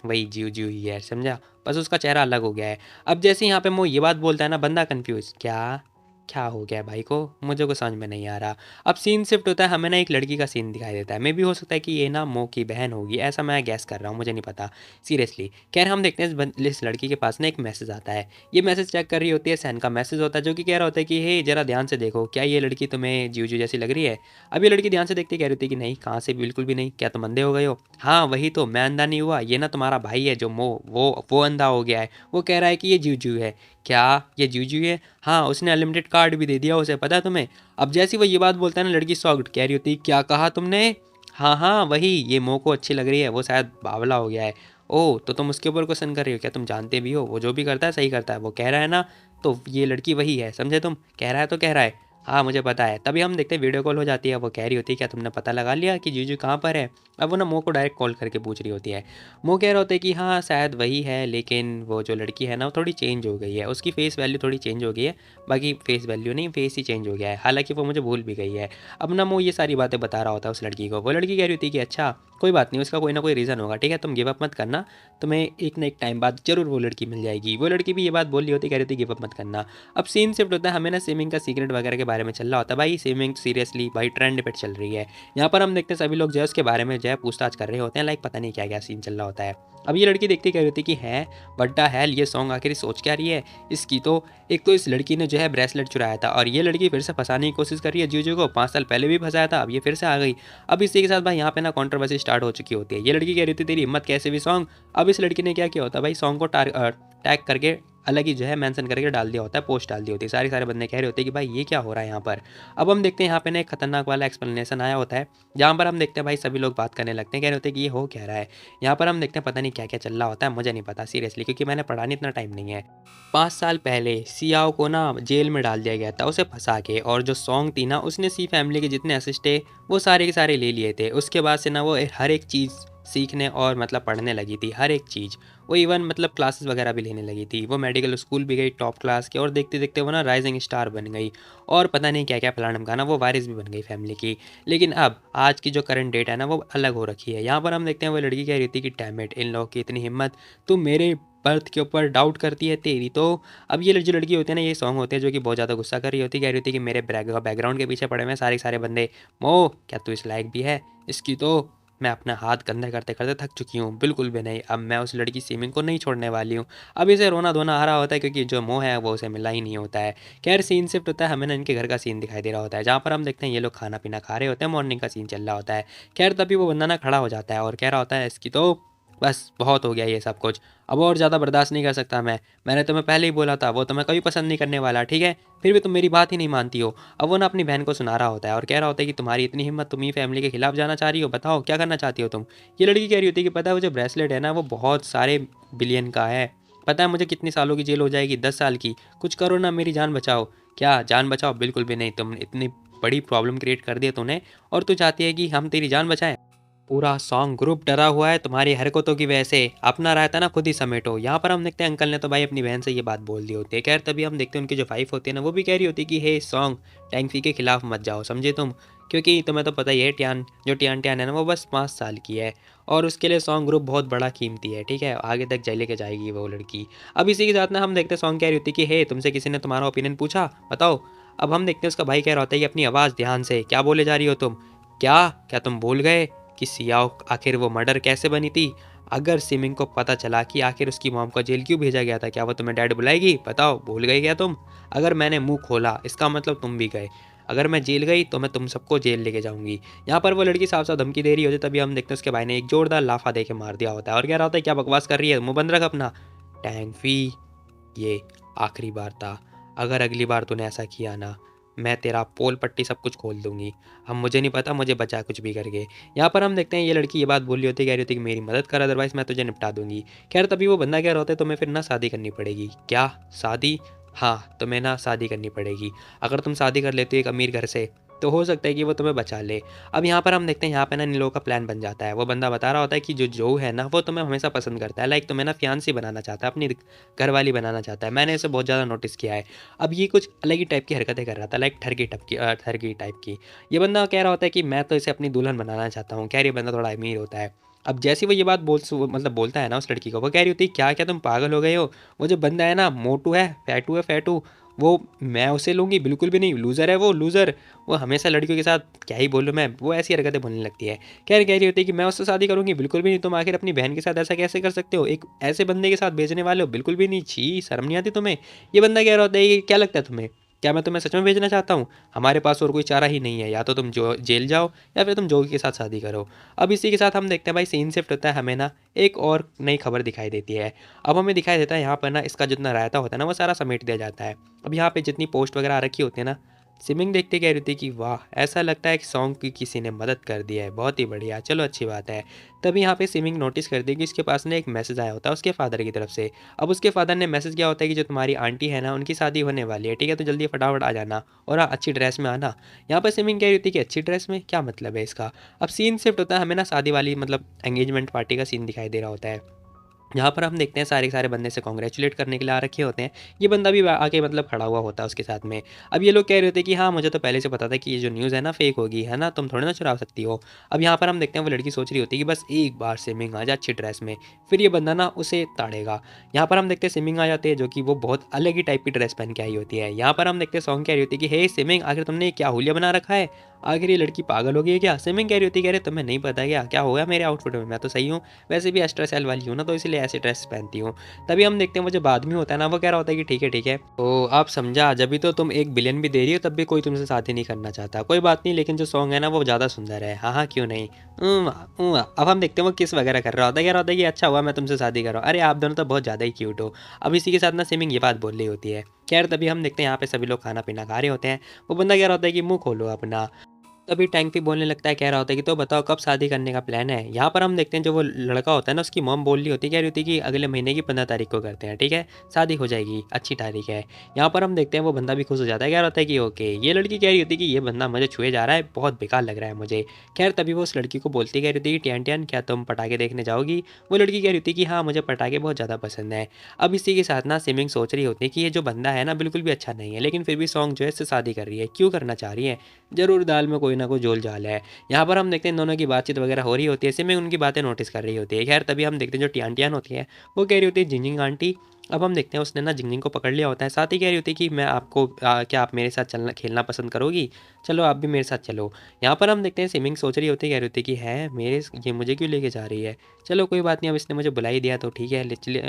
Speaker 2: वही जीव जीव ही है, समझा, बस उसका चेहरा अलग हो गया है। अब जैसे यहाँ पे वो ये बात बोलता है ना, बंदा कंफ्यूज, क्या क्या हो गया भाई को, मुझे को समझ में नहीं आ रहा। अब सीन शिफ्ट होता है, हमें ना एक लड़की का सीन दिखाई देता है। मे भी हो सकता है कि ये ना मो की बहन होगी, ऐसा मैं गैस कर रहा हूँ, मुझे नहीं पता सीरियसली। खैर हम देखते हैं इस लड़की के पास ना एक मैसेज आता है। ये मैसेज चेक कर रही होती है, सैन का मैसेज होता है, जो कि कह रहा होता है कि हे जरा ध्यान से देखो, क्या ये लड़की तुम्हें जीव जीव जैसी लग रही है? अब ये लड़की ध्यान से देखती कह रही होती है कि नहीं, कहाँ से, बिल्कुल भी नहीं, क्या तुम अंधे हो गए हो? हाँ वही तो, मैं अंधा नहीं हुआ, ये ना तुम्हारा भाई है जो मो, वो अंधा हो गया है। वो कह रहा है कि ये जीव जीव है। क्या ये जीव जीव है? हाँ उसने अनलिमिटेड कार्ड भी दे दिया उसे, पता है तुम्हें? अब जैसी वो ये बात बोलता है ना, लड़की शॉक्ड, कह रही होती क्या कहा तुमने? हाँ हाँ वही, ये मो को अच्छी लग रही है, वो शायद बावला हो गया है। ओह तो तुम उसके ऊपर क्वेश्चन कर रही हो, क्या तुम जानते भी हो वो जो भी करता है सही करता है, वो कह रहा है ना, तो ये लड़की वही है, समझे तुम, कह रहा है तो कह रहा है। हाँ मुझे पता है। तभी हम देखते हैं वीडियो कॉल हो जाती है, वो कह रही होती है क्या तुमने पता लगा लिया कि जीजू कहाँ पर है? अब वो ना मो को डायरेक्ट कॉल करके पूछ रही होती है। मो कह रहा होता है कि हाँ शायद वही है, लेकिन वो जो लड़की है ना वो थोड़ी चेंज हो गई है, उसकी फेस वैल्यू थोड़ी चेंज हो गई है, बाकी फेस वैल्यू नहीं, फेस ही चेंज हो गया है, हालांकि वो मुझे भूल भी गई है। अब ना वो ये सारी बातें बता रहा होता है उस लड़की को। वो लड़की कह रही होती है कि अच्छा कोई बात नहीं, उसका कोई ना कोई रीज़न होगा, ठीक है, तुम गिव अप मत करना, तुम्हें एक ना एक टाइम बाद जरूर वो लड़की मिल जाएगी। वो लड़की भी ये बात बोल रही होती, कह रही थी गिव अप मत करना। अब सीन शिफ्ट होता है, हमें ना स्विमिंग का सीक्रेट वगैरह के बारे में चल रहा होता है। भाई स्विमिंग सीरियसली भाई ट्रेंड पे चल रही है। यहाँ पर हम देखते हैं सभी लोग जो है उसके बारे में जो है पूछताछ कर रहे होते हैं, लाइक पता नहीं क्या क्या सीन चल रहा होता है। अब ये लड़की देखती कह रही होती कि है बड्डा है, ये सॉन्ग आखिर सोच क्या रही है इसकी, तो एक तो इस लड़की ने जो है ब्रेसलेट चुराया था, और ये लड़की फिर से फंसाने की कोशिश कर रही है जीजू को, 5 साल पहले भी फंसाया था, अब ये फिर से आ गई। अब इसी के साथ भाई यहाँ पे ना कंट्रोवर्सी स्टार्ट हो चुकी होती है। ये लड़की कह रही थी तेरी हिम्मत कैसे भी सॉन्ग। अब इस लड़की ने क्या किया होता है भाई, सॉन्ग को टैग करके अलग ही जो है मेंशन करके डाल दिया होता है, पोस्ट डाल दी होती है। सारे बंदे कह रहे होते हैं कि भाई ये क्या हो रहा है यहाँ पर। अब हम देखते हैं यहाँ पे ना एक खतरनाक वाला एक्सप्लेनेशन आया होता है, जहाँ पर हम देखते हैं भाई सभी लोग बात करने लगते हैं, कह रहे होते हैं कि ये हो क्या रहा है। यहाँ पर हम देखते हैं पता नहीं क्या क्या चल रहा होता है, मुझे नहीं पता सीरियसली, क्योंकि मैंने पढ़ा नहीं, इतना टाइम नहीं है। 5 साल पहले सियाओ को ना जेल में डाल दिया गया था उसे फंसा के, और जो सॉन्ग थी ना उसने सी फैमिली के जितने असिस्ट थे वो सारे के सारे ले लिए थे। उसके बाद से ना वो हर एक चीज़ सीखने और मतलब पढ़ने लगी थी, हर एक चीज़। वो इवन मतलब क्लासेस वगैरह भी लेने लगी थी, वो मेडिकल स्कूल भी गई टॉप क्लास के, और देखते देखते वो ना राइजिंग स्टार बन गई, और पता नहीं क्या क्या प्लान का ना, वो वारिस भी बन गई फैमिली की। लेकिन अब आज की जो करंट डेट है ना वो अलग हो रखी है। यहाँ पर हम देखते हैं वो लड़की कह रही थी कि डैम इट, इन लोगों की इतनी हिम्मत, तुम मेरे बर्थ के ऊपर डाउट करती है तेरी तो। अब ये जो लड़की होती है ना, ये सॉन्ग होते हैं जो कि बहुत ज़्यादा गुस्सा कर रही होती है, कह रही होती है कि मेरे बैकग्राउंड के पीछे पड़े हुए सारे के सारे बंदे, मो क्या तू इस लायक भी है इसकी, तो मैं अपना हाथ गंदा करते करते थक चुकी हूँ। बिल्कुल भी नहीं, अब मैं उस लड़की सिमिंग को नहीं छोड़ने वाली हूँ। अब इसे रोना धोना आ रहा होता है क्योंकि जो मोह है वो उसे मिला ही नहीं होता है। खैर सीन शिफ्ट होता है, हमें ना इनके घर का सीन दिखाई दे रहा होता है, जहाँ पर हम देखते हैं ये लोग खाना पीना खा रहे होते हैं, मॉर्निंग का सीन चल रहा होता है। खैर तभी वो बंदा ना खड़ा हो जाता है और कह रहा होता है इसकी तो बस बहुत हो गया ये सब कुछ, अब और ज़्यादा बर्दाश्त नहीं कर सकता मैं। मैंने तुम्हें पहले ही बोला था वो तुम्हें कभी पसंद नहीं करने वाला, ठीक है, फिर भी तुम मेरी बात ही नहीं मानती हो। अब वो ना अपनी बहन को सुना रहा होता है और कह रहा होता है कि तुम्हारी इतनी हिम्मत, तुम ही फैमिली के खिलाफ जाना चाह रही हो, बताओ क्या करना चाहती हो तुम। ये लड़की कह रही होती है कि पता है वो जो ब्रेसलेट है ना वो बहुत सारे बिलियन का है, पता है मुझे कितनी सालों की जेल हो जाएगी, 10 साल की, कुछ करो ना मेरी जान बचाओ। क्या जान बचाओ, बिल्कुल भी नहीं, तुम इतनी बड़ी प्रॉब्लम क्रिएट कर दी है तूने और तू चाहती है कि हम तेरी जान बचाएं। पूरा सॉन्ग ग्रुप डरा हुआ है तुम्हारी हरकतों की वजह से, अपना रहता ना खुद ही समेटो। यहाँ पर हम देखते हैं अंकल ने तो भाई अपनी बहन से ये बात बोल दी होती है। खैर तभी हम देखते हैं उनकी जो वाइफ होती है ना वो भी कह रही होती है कि हे सॉन्ग, टैंक के खिलाफ मत जाओ, समझे तुम, क्योंकि तुम्हें तो पता ही है टियान जो टियान टियान है ना वो बस 5 साल की है और उसके लिए सॉन्ग ग्रुप बहुत बड़ा कीमती है, ठीक है, आगे तक जाए लेके जाएगी वो लड़की। अब इसी के साथ ना हम देखते हैं सॉन्ग कह रही होती है कि हे तुमसे किसी ने तुम्हारा ओपिनियन पूछा, बताओ। अब हम देखते हैं उसका भाई कह रहा होता है कि अपनी आवाज़ ध्यान से, क्या बोले जा रही हो तुम, क्या क्या तुम भूल गए कि सियाओ आखिर वो मर्डर कैसे बनी थी। अगर सिमिंग को पता चला कि आखिर उसकी मॉम को जेल क्यों भेजा गया था, क्या वो तुम्हें डैड बुलाएगी, बताओ, भूल गए क्या तुम। अगर मैंने मुंह खोला इसका मतलब तुम भी गए, अगर मैं जेल गई तो मैं तुम सबको जेल लेके जाऊंगी। यहाँ पर वो लड़की साफ साफ धमकी दे रही होती है, तभी हम देखते हैं उसके भाई ने एक जोरदार लाफा दे के मार दिया होता है और कह रहा होता है क्या बकवास कर रही है, मुंह बंद रख अपना। टैंग फी, ये आखिरी बार था, अगर अगली बार तूने ऐसा किया ना मैं तेरा पोल पट्टी सब कुछ खोल दूंगी। अब मुझे नहीं पता, मुझे बचा कुछ भी करके। यहाँ पर हम देखते हैं ये लड़की ये बात बोल रही होती है, कह रही होती है कि मेरी मदद कर अदरवाइज मैं तुझे निपटा दूंगी। खैर तभी वो बंदा कह रहा होता है तुम्हें फिर ना शादी करनी पड़ेगी। क्या शादी, हाँ तुम्हें ना शादी करनी पड़ेगी, अगर तुम शादी कर लेते हो एक अमीर घर से तो हो सकता है कि वो तुम्हें बचा ले। अब यहाँ पर हम देखते हैं यहाँ पे ना इन लोगों का प्लान बन जाता है। वो बंदा बता रहा होता है कि जो है ना वो तुम्हें हमेशा पसंद करता है, लाइक तुम्हें ना फियांसी बनाना चाहता है, अपनी घरवाली बनाना चाहता है, मैंने इसे बहुत ज़्यादा नोटिस किया है। अब ये कुछ अलग ही टाइप की हरकतें कर रहा था, लाइक ठरकी टाइप की। ये बंदा कह रहा होता है कि मैं तो इसे अपनी दुल्हन बनाना चाहता हूँ। खैर ये बंदा थोड़ा अमीर होता है। अब जैसे वो ये बात मतलब बोलता है ना उस लड़की को, वो कह रही होती है क्या क्या तुम पागल हो गए हो, वो जो बंदा है ना मोटू है, फैटू, वो मैं उसे लूँगी, बिल्कुल भी नहीं, लूज़र है वो, लूज़र, वो हमेशा लड़कियों के साथ, क्या ही बोलूँ मैं, वो ऐसी हरकतें बोलने लगती है। खैर कह रही होती है कि मैं उससे शादी करूँगी, बिल्कुल भी नहीं, तुम आखिर अपनी बहन के साथ ऐसा कैसे कर सकते हो, एक ऐसे बंदे के साथ भेजने वाले हो, बिल्कुल भी नहीं, छी शर्म नहीं आती तुम्हें। ये बंदा कह रहा होता है कि क्या लगता है तुम्हें, क्या मैं तुम्हें सच में भेजना चाहता हूँ, हमारे पास और कोई चारा ही नहीं है, या तो तुम जो जेल जाओ या फिर तुम जोगी के साथ शादी करो। अब इसी के साथ हम देखते हैं भाई सीन शिफ्ट होता है, हमें ना एक और नई खबर दिखाई देती है। अब हमें दिखाई देता है यहाँ पर ना इसका जितना रायता होता है ना वो सारा समेट दिया जाता है। अब यहाँ पे जितनी पोस्ट वगैरह आ रखी होती है ना, सिमिंग देखते कह रही थी कि वाह ऐसा लगता है कि सॉन्ग की किसी ने मदद कर दिया है, बहुत ही बढ़िया, चलो अच्छी बात है। तभी यहाँ पे सिमिंग नोटिस करती है कि इसके पास ना एक मैसेज आया होता है उसके फादर की तरफ से। अब उसके फादर ने मैसेज किया होता है कि जो तुम्हारी आंटी है ना उनकी शादी होने वाली है, ठीक है, तो जल्दी फटाफट आ जाना और हाँ अच्छी ड्रेस में आना। यहाँ पर सिमिंग कह रही थी कि अच्छी ड्रेस में क्या मतलब है इसका। अब सीन शिफ्ट होता है, हमें ना शादी वाली मतलब एंगेजमेंट पार्टी का सीन दिखाई दे रहा होता है। यहाँ पर हम देखते हैं सारे के सारे बंदे से कॉन्ग्रेचुलेट करने के लिए आ रखे होते हैं। ये बंदा भी आके मतलब खड़ा हुआ होता है उसके साथ में। अब ये लोग कह रहे होते हैं कि हाँ मुझे तो पहले से पता था कि ये जो न्यूज़ है ना फेक होगी, है ना, तुम थोड़ी ना चुरा सकती हो। अब यहाँ पर हम देखते हैं वो लड़की सोच रही होती है कि बस एक बार सिमिंग आ जाए अच्छी ड्रेस में, फिर ये बंदा ना उसे ताड़ेगा। यहाँ पर हम देखते हैं सिमिंग आ जाती है जो कि वो बहुत अलग ही टाइप की ड्रेस पहन के आई होती है। यहाँ पर हम देखते हैं सॉन्ग कह रही होती है कि हे सिमिंग आखिर तुमने क्या हुलिया बना रखा है, आखिर ये लड़की पागल हो गई है क्या। सिमिंग कह रही होती है, कह रहे तुम्हें नहीं पता क्या हो गया मेरे आउटफिट में, मैं तो सही हूँ, वैसे भी एक्स्ट्रा सेल वाली हूँ ना तो इसलिए ऐसी ड्रेस पहनती हूँ। तभी हम देखते हैं वो जो आदमी होता है ना वो कह रहा होता है कि ठीक है, तो आप समझा, जब भी तो तुम 1 बिलियन भी दे रही हो तब भी कोई तुमसे शादी नहीं करना चाहता, कोई बात नहीं, लेकिन जो सॉन्ग है ना वो ज़्यादा सुंदर है, हाँ हाँ क्यों नहीं। अब हम देखते हैं वो किस वगैरह कर रहा होता है, कह रहा होता है कि अच्छा हुआ मैं तुमसे शादी कर रहा हूँ, अरे आप दोनों तो बहुत ज़्यादा ही क्यूट हो। अब इसी के साथ ना सिमिंग ये बात बोल रही होती है। खैर तभी हम देखते हैं यहाँ पे सभी लोग खाना पीना खा रहे होते हैं। वो बंदा कह रहा होता है कि मुंह खोलो अपना। तभी टैंक भी बोलने लगता है, कह रहा होता है कि तो बताओ कब शादी करने का प्लान है। यहाँ पर हम देखते हैं जो वो लड़का होता है ना उसकी मॉम बोल रही होती है, कह रही होती है कि अगले महीने की 15 तारीख को करते हैं, ठीक है, शादी हो जाएगी, अच्छी तारीख है। यहाँ पर हम देखते हैं वो बंदा भी खुश हो जाता है, कह रहा होता है कि ओके। ये लड़की कह रही होती है कि ये बंदा मुझे छुए जा रहा है, बहुत बेकार लग रहा है मुझे। खैर तभी वो उस लड़की को बोलती कह रही होती है कि टियान टियान क्या तुम पटाखे देखने जाओगी। वो लड़की कह रही होती है कि हाँ मुझे पटाखे बहुत ज़्यादा पसंद है। अब इसी के साथ ना सिमिंग सोच रही होती है कि ये जो बंदा है ना बिल्कुल भी अच्छा नहीं है, लेकिन फिर भी सॉन्ग जो है इससे शादी कर रही है, क्यों करना चाह रही है, जरूर दाल में कोई ना कोई जोल जाल है। यहाँ पर हम देखते हैं इन दोनों की बातचीत वगैरह हो रही होती है, सिमिंग उनकी बातें नोटिस कर रही होती है। खैर तभी हम देखते हैं जो टियान टियान होती है वो कह रही होती है जिंजिंग आंटी अब हम देखते हैं उसने ना जिंगजिंग को पकड़ लिया होता है, साथ ही कह रही होती है कि मैं आपको क्या आप मेरे साथ चलना खेलना पसंद करोगी, चलो आप भी मेरे साथ चलो। यहाँ पर हम देखते हैं सिमिंग सोच रही होती है, कह रही होती है कि है मेरे ये मुझे क्यों लेके जा रही है, चलो कोई बात नहीं, अब इसने मुझे बुला ही दिया तो ठीक है,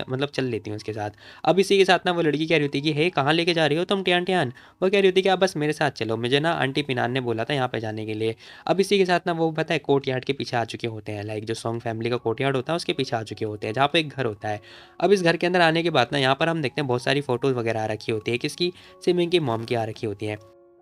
Speaker 2: मतलब चल लेती हूँ उसके साथ। अब इसी के साथ ना वो लड़की कह रही होती है कि हे कहाँ लेके जा रही हो तुम टियान टियान। वो कह रही होती है कि आप बस मेरे साथ चलो, मुझे ना आंटी पिनान ने बोला था यहाँ पे जाने के लिए। अब इसी के साथ ना वो पता है कोर्ट यार्ड के पीछे आ चुके होते हैं, लाइक जो सॉन्ग फैमिली का कोर्ट यार्ड होता है उसके पीछे आ चुके होते हैं, जहाँ पे एक घर होता है। अब इस घर के अंदर आने के बाद ना यहाँ पर हम देखते हैं बहुत सारी फोटोज़ वगैरह आ रखी होती है, किसकी, सिमिंग की मॉम की आ रखी होती है,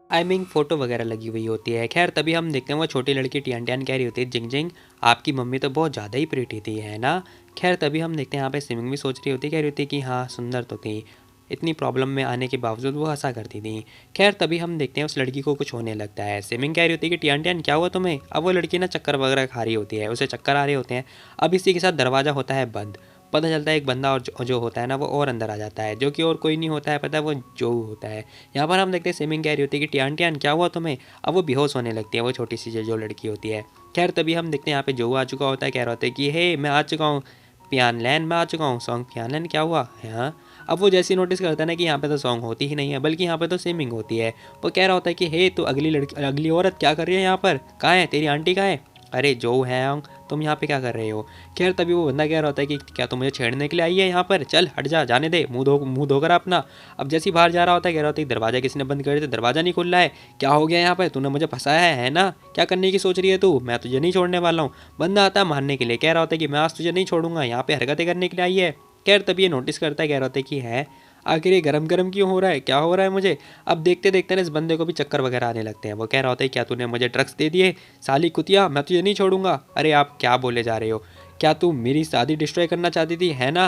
Speaker 2: आई मीन फ़ोटो वगैरह लगी हुई होती है। खैर तभी हम देखते हैं वो छोटी लड़की टियान टियान कह रही होती है, जिंग जिंग आपकी मम्मी तो बहुत ज़्यादा ही प्रीटी थी है ना। खैर तभी हम देखते हैं यहाँ पे सिमिंग भी सोच रही होती है, कह रही होती है कि हाँ सुंदर तो थी, इतनी प्रॉब्लम में आने के बावजूद वो हंसा करती थी। खैर तभी हम देखते हैं उस लड़की को कुछ होने लगता है, सिमिंग कह रही होती है कि टियान टियान क्या हुआ तुम्हें। अब वो लड़की ना चक्कर वगैरह खा रही होती है, उसे चक्कर आ रहे होते हैं। अब इसी के साथ दरवाज़ा होता है बंद, पता चलता है एक बंदा और जो होता है ना वो और अंदर आ जाता है, जो कि और कोई नहीं होता है, पता है वो जो होता है। यहाँ पर हम देखते हैं सिमिंग कह रही होती है कि टियान टियान क्या हुआ तुम्हें। अब वो बेहोश होने लगती है, वो छोटी सी जो लड़की होती है। खैर तभी हम देखते हैं यहाँ पे जो आ चुका होता है, कह रहा होता है कि हे मैं आ चुका हूँ पियान लैन, मैं आ चुका हूँ सॉन्ग पियान लैन, क्या हुआ है हाँ। अब वो जैसे नोटिस करता है ना कि यहाँ पे तो सॉन्ग होती ही नहीं है, बल्कि यहाँ पे तो सिमिंग होती है। वो कह रहा होता है कि हे तू अगली लड़की अगली औरत क्या कर रही है यहाँ पर, कहाँ है तेरी आंटी, कहाँ है, अरे जो है तुम यहाँ पे क्या कर रहे हो। खैर तभी वो बंदा कह रहा होता है कि क्या तुम मुझे छेड़ने के लिए आई है यहाँ पर, चल हट जा, जाने दे, मुंह धोकर अपना। अब जैसे ही बाहर जा रहा होता है, कह रहा होता है दरवाजा किसने बंद कर दिया, दरवाजा नहीं खुल रहा है, क्या हो गया यहाँ पर, तूने मुझे फंसाया है ना, क्या करने की सोच रही है तू, मैं तुझे नहीं छोड़ने वाला हूँ। बंदा आता है मारने के लिए, कह रहा होता है कि मैं आज तुझे नहीं छोड़ूंगा, यहाँ पे हरकतें करने के लिए आई है। खैर तभी ये नोटिस करता है, कह रहा होता है कि है आखिर ये गरम गरम क्यों हो रहा है, क्या हो रहा है मुझे। अब देखते देखते ना इस बंदे को भी चक्कर वगैरह आने लगते हैं। वो कह रहा होता है क्या तूने मुझे ड्रग्स दे दिए साली कुतिया, मैं तुझे नहीं छोड़ूंगा। अरे आप क्या बोले जा रहे हो, क्या तू मेरी शादी डिस्ट्रॉय करना चाहती थी है ना,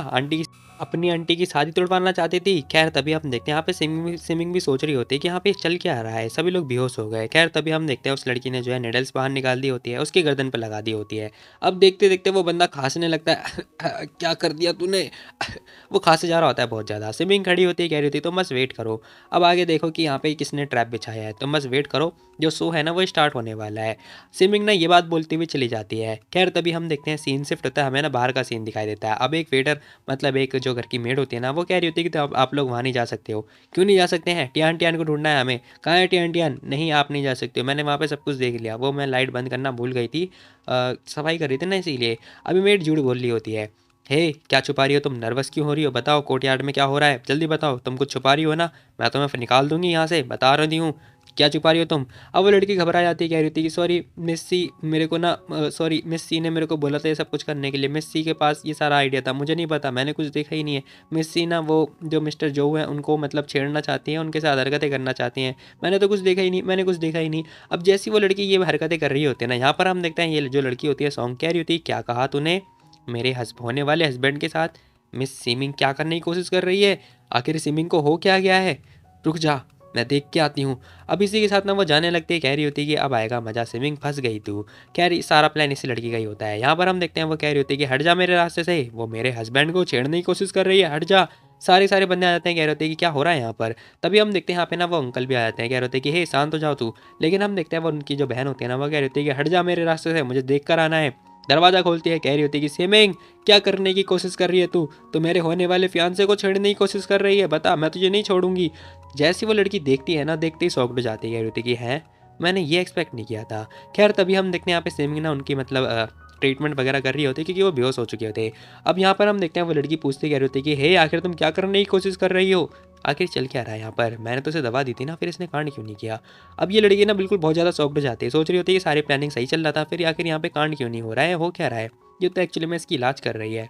Speaker 2: अपनी आंटी की शादी तोड़वाना चाहती थी। खैर तभी हम देखते हैं यहाँ पे सिमिंग भी सोच रही होती है कि यहाँ पे चल क्या रहा है, सभी लोग बेहोश हो गए। खैर तभी हम देखते हैं उस लड़की ने जो है निडल्स बाहर निकाल दी होती है, उसकी गर्दन पर लगा दी होती है। अब देखते देखते वो बंदा खांसने लगता है क्या कर दिया तूने वो खांसे जा रहा होता है बहुत ज़्यादा। सिमिंग खड़ी होती है, कह रही होती है तुम बस वेट करो, अब आगे देखो कि यहाँ पे किसने ट्रैप बिछाया है, तुम बस वेट करो, जो शो है ना वो स्टार्ट होने वाला है। सिमिंग ना ये बात बोलती हुई चली जाती है। खैर तभी हम देखते हैं सीन शिफ्ट होता है, हमें ना बाहर का सीन दिखाई देता है। अब एक वेटर मतलब एक जो घर की मेड होती है ना, वो कह रही होती है कि तो आप लोग वहाँ नहीं जा सकते हो। क्यों नहीं जा सकते हैं, टियान टियान को ढूंढना है हमें, कहाँ है टियान टियान, नहीं आप नहीं जा सकते हो, मैंने वहाँ पे सब कुछ देख लिया, वो मैं लाइट बंद करना भूल गई थी, सफाई कर रही थी ना इसीलिए। अभी मेड झूठ बोल रही होती है, हे क्या छुपा रही हो तुम, नर्वस क्यों हो रही हो, बताओ कोर्टयार्ड में क्या हो रहा है, जल्दी बताओ, तुम कुछ छुपा रही हो ना, मैं तुम्हें फिर निकाल दूंगी यहाँ से, बता रही हूँ क्या छुपा रही हो तुम। अब वो लड़की घबरा जाती है, कह रही थी कि सॉरी मिस सी, मेरे को ना सॉरी मिस सी ने मेरे को बोला था ये सब कुछ करने के लिए, मिस सी के पास ये सारा आइडिया था, मुझे नहीं पता, मैंने कुछ देखा ही नहीं है। मिस सी ना वो जो मिस्टर जो है उनको मतलब छेड़ना चाहती हैं, उनके साथ हरकतें करना चाहती हैं, मैंने तो कुछ देखा ही नहीं, मैंने कुछ देखा ही नहीं। अब जैसी वो लड़की ये हरकतें कर रही होती है ना, यहाँ पर हम देखते हैं ये जो लड़की होती है सॉन्ग कह रही होती है क्या कहा तूने, मेरे होने वाले हस्बैंड के साथ मिस सिमिंग क्या करने की कोशिश कर रही है, आखिर सिमिंग को हो क्या गया है, रुक जा मैं देख के आती हूँ। अब इसी के साथ ना वो जाने लगती है, कह रही होती है कि अब आएगा मजा, सिमिंग फंस गई तू। कह रही सारा प्लान इसी लड़की का ही होता है। यहाँ पर हम देखते हैं वो कह रही होती है कि हट जा मेरे रास्ते से, वो मेरे हस्बैंड को छेड़ने की कोशिश कर रही है, हट जा। सारे सारे बंदे आ जाते हैं, कह रहे होते हैं कि क्या हो रहा है यहाँ पर। तभी हम देखते हैं यहाँ पे ना वो अंकल भी आ जाते हैं, कह रहे होते हैं कि हे शांत हो जाओ तू। लेकिन हम देखते हैं वो उनकी जो बहन होती है ना, वो कह रही होती है कि हट जा मेरे रास्ते से, मुझे देख कर आना है। दरवाज़ा खोलती है, कह रही होती है कि सिमिंग क्या करने की कोशिश कर रही है तू, तो मेरे होने वाले फियांसे को छेड़ने की कोशिश कर रही है, बता मैं तुझे नहीं छोड़ूंगी। जैसी वो लड़की देखती है ना, देखते ही शॉक्ड हो जाती है, कह रही होती है कि है मैंने ये एक्सपेक्ट नहीं किया था। खैर तभी हम देखते हैं यहाँ पे सिमिंग ना उनकी मतलब ट्रीटमेंट वगैरह कर रही होती है, क्योंकि वो बेहोश हो चुके होते हैं। अब यहाँ पर हम देखते हैं वो लड़की पूछती कह रही होती है कि हे आखिर तुम क्या करने की कोशिश कर रही हो, आखिर चल क्या रहा है यहाँ पर, मैंने तो उसे दवा दी थी ना, फिर इसने कांड क्यों नहीं किया। अब ये लड़की ना बिल्कुल बहुत ज़्यादा शॉक्ड हो जाती है, सोच रही होती है कि सारी प्लानिंग सही चल रहा था, फिर आखिर यहाँ पे कांड क्यों नहीं हो रहा है, हो क्या रहा है, ये तो एक्चुअली में इसकी इलाज कर रही है।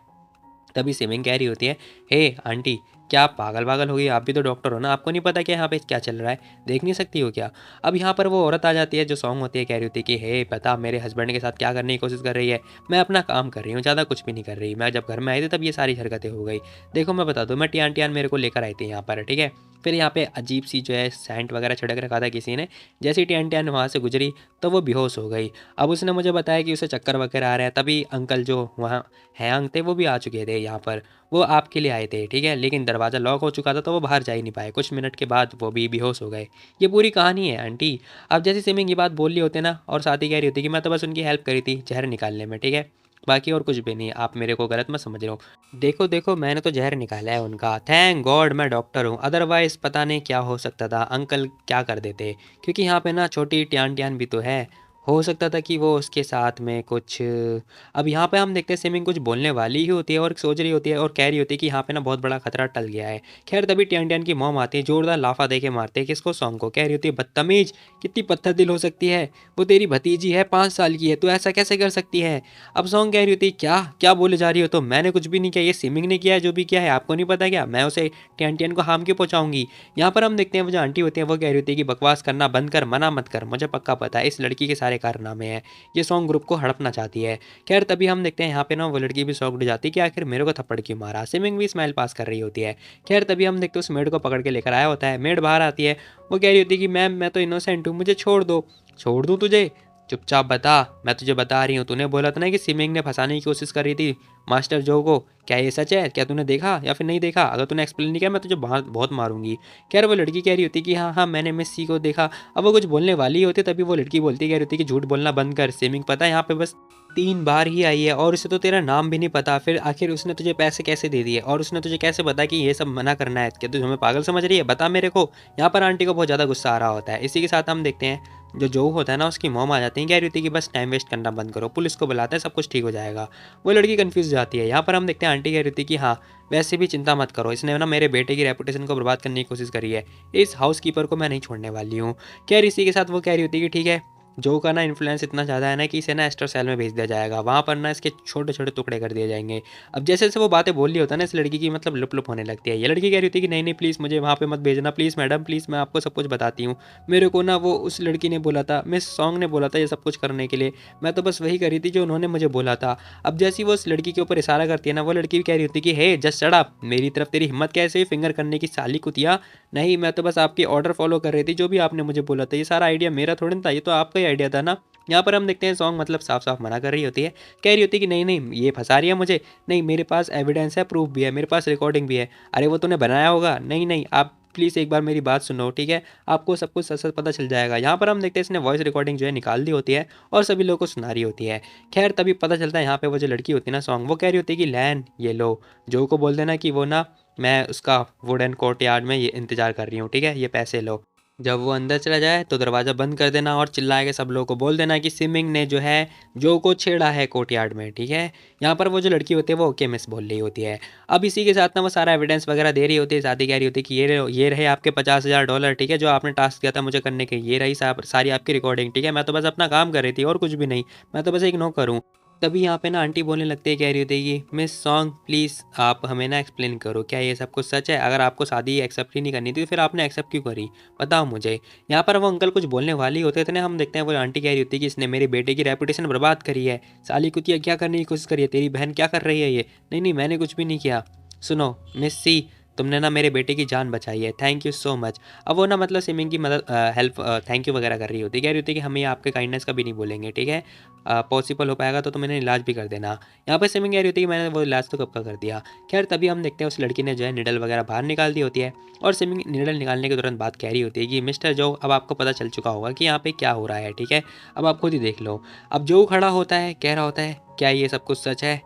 Speaker 2: तभी सिमिंग कह रही होती है, हे आंटी क्या आप पागल हो गई, आप भी तो डॉक्टर हो ना, आपको नहीं पता कि यहाँ पे क्या चल रहा है, देख नहीं सकती हो क्या। अब यहाँ पर वो औरत आ जाती है जो सॉन्ग होती है, कह रही होती है कि हे पता मेरे हस्बैंड के साथ क्या करने की कोशिश कर रही है, मैं अपना काम कर रही हूँ, ज़्यादा कुछ भी नहीं कर रही, मैं जब घर में आई थी तब ये सारी हरकतें हो गई। देखो मैं बता दूँ, मैं टियान टियान मेरे को लेकर आई थी यहाँ पर, ठीक है। फिर यहाँ पे अजीब सी जो है सेंट वगैरह छिड़क रखा था किसी ने, जैसे ही टियान टियान वहाँ से गुजरी तो वो बेहोश हो गई। अब उसने मुझे बताया कि उसे चक्कर वगैरह आ रहा है, तभी अंकल जो वहाँ हैंग थे वो भी आ चुके थे यहाँ पर, वो आपके लिए आए थे, ठीक है, लेकिन दरवाज़ा लॉक हो चुका था तो वो बाहर जा ही नहीं पाए, कुछ मिनट के बाद वो भी बेहोश हो गए। ये पूरी कहानी है आंटी। अब जैसे सिमिंग ये बात बोल रही होती है ना, और साथ ही कह रही होती है कि मैं तो बस उनकी हेल्प करी थी जहर निकालने में, ठीक है। बाकी और कुछ भी नहीं, आप मेरे को गलत मत समझ रहे हो। देखो देखो, मैंने तो जहर निकाला है उनका, थैंक गॉड मैं डॉक्टर हूँ, अदरवाइज़ पता नहीं क्या हो सकता था, अंकल क्या कर देते। क्योंकि यहाँ पे ना छोटी ट्यान ट्यान भी तो है, हो सकता था कि वो उसके साथ में कुछ। अब यहाँ पे हम देखते हैं सिमिंग कुछ बोलने वाली ही होती है और सोच रही होती है और कह रही होती है कि यहाँ पे ना बहुत बड़ा खतरा टल गया है। खैर तभी ट्यान ट्यान की मॉम आती है, जोरदार लाफा दे के मारते हैं किसको, सॉन्ग को। कह रही होती है बदतमीज, कितनी पत्थर दिल हो सकती है, वो तेरी भतीजी है, 5 साल की है, तू ऐसा कैसे कर सकती है। अब सॉन्ग कह रही होती है क्या क्या बोले जा रही हो, तो मैंने कुछ भी नहीं किया, ये सिमिंग ने किया है, जो भी किया है आपको नहीं पता क्या, मैं उसे ट्यान ट्यान को हार्म क्यों पहुंचाऊंगी। यहाँ पर हम देखते हैं वो जो आंटी होती है वो कह रही होती है कि बकवास करना बंद कर, मना मत कर, मुझे पक्का पता है इस लड़की के सारे कारनामे हैं, ये सॉन्ग ग्रुप को हड़पना चाहती है। खैर तभी हम देखते हैं यहाँ पे ना वो लड़की भी शॉक्ड हो जाती है कि आखिर मेरे को थप्पड़ क्यों मारा। सिमिंग भी स्माइल पास कर रही होती है। खैर तभी हम देखते हैं उस मेड को पकड़ के लेकर आया होता है, मेड बाहर आती है, वो कह रही होती है कि मैम मैं तो इनोसेंट हूँ, मुझे छोड़ दो। छोड़ दूँ तुझे, चुपचाप बता, मैं तुझे बता रही हूँ, तूने बोला था ना कि सिमिंग ने फंसाने की कोशिश कर रही थी मास्टर जो को, क्या ये सच है, क्या तूने देखा या फिर नहीं देखा, अगर तूने एक्सप्लेन नहीं किया मैं तुझे बहुत बहुत मारूंगी। खैर वो लड़की कह रही होती कि हाँ हाँ मैंने मिस सी को देखा। अब वो कुछ बोलने वाली होती तभी वो लड़की बोलती कह रही होती कि झूठ बोलना बंद कर, सिमिंग पता है यहाँ पे बस 3 बार ही आई है और उसे तो तेरा नाम भी नहीं पता, फिर आखिर उसने तुझे पैसे कैसे दे दिए और उसने तुझे कैसे पता कि ये सब मना करना है, क्या तू हमें पागल समझ रही है, बता मेरे को। यहाँ पर आंटी को बहुत ज़्यादा गुस्सा आ रहा होता है। इसी के साथ हम देखते हैं जो होता है ना उसकी मॉम आ जाती है, कह रही होती है कि बस टाइम वेस्ट करना बंद करो, पुलिस को बुलाते हैं, सब कुछ ठीक हो जाएगा। वो लड़की कंफ्यूज जाती है। यहाँ पर हम देखते हैं आंटी कह रही थी कि हाँ वैसे भी चिंता मत करो, इसने ना मेरे बेटे की रेपुटेशन को बर्बाद करने की कोशिश करी है, इस हाउस कीपर को मैं नहीं छोड़ने वाली हूँ। खैर इसी के साथ वो कह रही होती है कि ठीक है, जो का ना इन्फ्लुएंस इतना ज़्यादा है ना कि इसे ना एस्टर सेल में भेज दिया जाएगा, वहाँ पर ना इसके छोटे छोटे टुकड़े कर दिए जाएंगे। अब जैसे जैसे वो बातें बोल रही होता है ना इस लड़की की मतलब लुप लुप होने लगती है। ये लड़की कह रही होती है कि नहीं नहीं प्लीज़ मुझे वहाँ पे मत भेजना, प्लीज़ मैडम प्लीज़, मैं आपको सब कुछ बताती हूँ। मेरे को ना वो उस लड़की ने बोला था, मिस सॉन्ग ने बोला था ये सब कुछ करने के लिए, मैं तो बस वही करी थी जो उन्होंने मुझे बोला था। अब जैसी वो उस लड़की के ऊपर इशारा करती है ना, वो लड़की भी कह रही होती है कि हे जस्ट शट अप, मेरी तरफ तेरी हिम्मत कैसे हुई फिंगर करने की, साली कुतिया। नहीं मैं तो बस आपकी ऑर्डर फॉलो कर रही थी, जो भी आपने मुझे बोला था, ये सारा आइडिया मेरा थोड़ी ना था, ये तो आपका ही आइडिया था ना। यहाँ पर हम देखते हैं सॉन्ग मतलब साफ साफ मना कर रही होती है, कह रही होती है कि नहीं नहीं ये फंसा रही है मुझे, नहीं मेरे पास एविडेंस है, प्रूफ भी है, मेरे पास रिकॉर्डिंग भी है। अरे वो तूने बनाया होगा, नहीं नहीं आप प्लीज़ एक बार मेरी बात सुनो ठीक है, आपको सब कुछ सच सच पता चल जाएगा। यहाँ पर हम देखते हैं इसने वॉइस रिकॉर्डिंग जो है निकाल दी होती है और सभी लोगों को सुना रही होती है। खैर तभी पता चलता है यहाँ पे वो जो लड़की होती है ना सॉन्ग, वो कह रही होती है कि लैन ये लो, जो को बोल देना कि वो ना मैं उसका वुडन कोर्ट यार्ड में ये इंतजार कर रही हूँ, ठीक है, ये पैसे लो। जब वो अंदर चला जाए तो दरवाज़ा बंद कर देना और चिल्ला के सब लोगों को बोल देना कि सिमिंग ने जो है जो को छेड़ा है कोर्टयार्ड में, ठीक है। यहाँ पर वो जो लड़की होती है वो ओके मिस बोल रही होती है। अब इसी के साथ ना वो सारा एविडेंस वगैरह दे रही होती है, साथ ही कह रही होती है कि ये रहे आपके $50,000, ठीक है, जो आपने टास्क दिया था मुझे करने के, ये रही सारी आपकी रिकॉर्डिंग, ठीक है, मैं तो बस अपना काम कर रही थी और कुछ भी नहीं, मैं तो बस एक नौकर हूँ। तभी यहाँ पे ना आंटी बोलने लगती है, कह रही होती है कि मिस सॉन्ग प्लीज़ आप हमें ना एक्सप्लेन करो, क्या ये सब कुछ सच है, अगर आपको शादी एक्सेप्ट ही नहीं करनी थी तो फिर आपने एक्सेप्ट क्यों करी, बताओ मुझे। यहाँ पर वो अंकल कुछ बोलने वाले होते थे ना, हम देखते हैं वो आंटी कह रही होती है कि इसने मेरे बेटे की रेपुटेशन बर्बाद करी है, साली कुतिया क्या करने की कोशिश करी है, तेरी बहन क्या कर रही है ये, नहीं नहीं मैंने कुछ भी नहीं किया, सुनो मिस सी तुमने ना मेरे बेटे की जान बचाई है, थैंक यू सो मच। अब वो ना मतलब सिमिंग की मदद हेल्प थैंक यू वगैरह कर रही होती है, कह रही होती है कि हम ये आपके काइंडनेस का भी नहीं बोलेंगे, ठीक है, पॉसिबल हो पाएगा तो तुम इन्हें इलाज भी कर देना। यहाँ पर सिमिंग कह रही होती है कि मैंने वो इलाज तो कब का कर दिया। खैर तभी हम देखते हैं उस लड़की ने जो है निडल वगैरह बाहर निकाल दी होती है और सिमिंग निडल निकालने के तुरंत बाद कह रही होती है कि मिस्टर जो अब आपको पता चल चुका होगा कि यहाँ पे क्या हो रहा है, ठीक है, अब आप खुद ही देख लो। अब जो खड़ा होता है कह रहा होता है क्या ये सब कुछ सच है,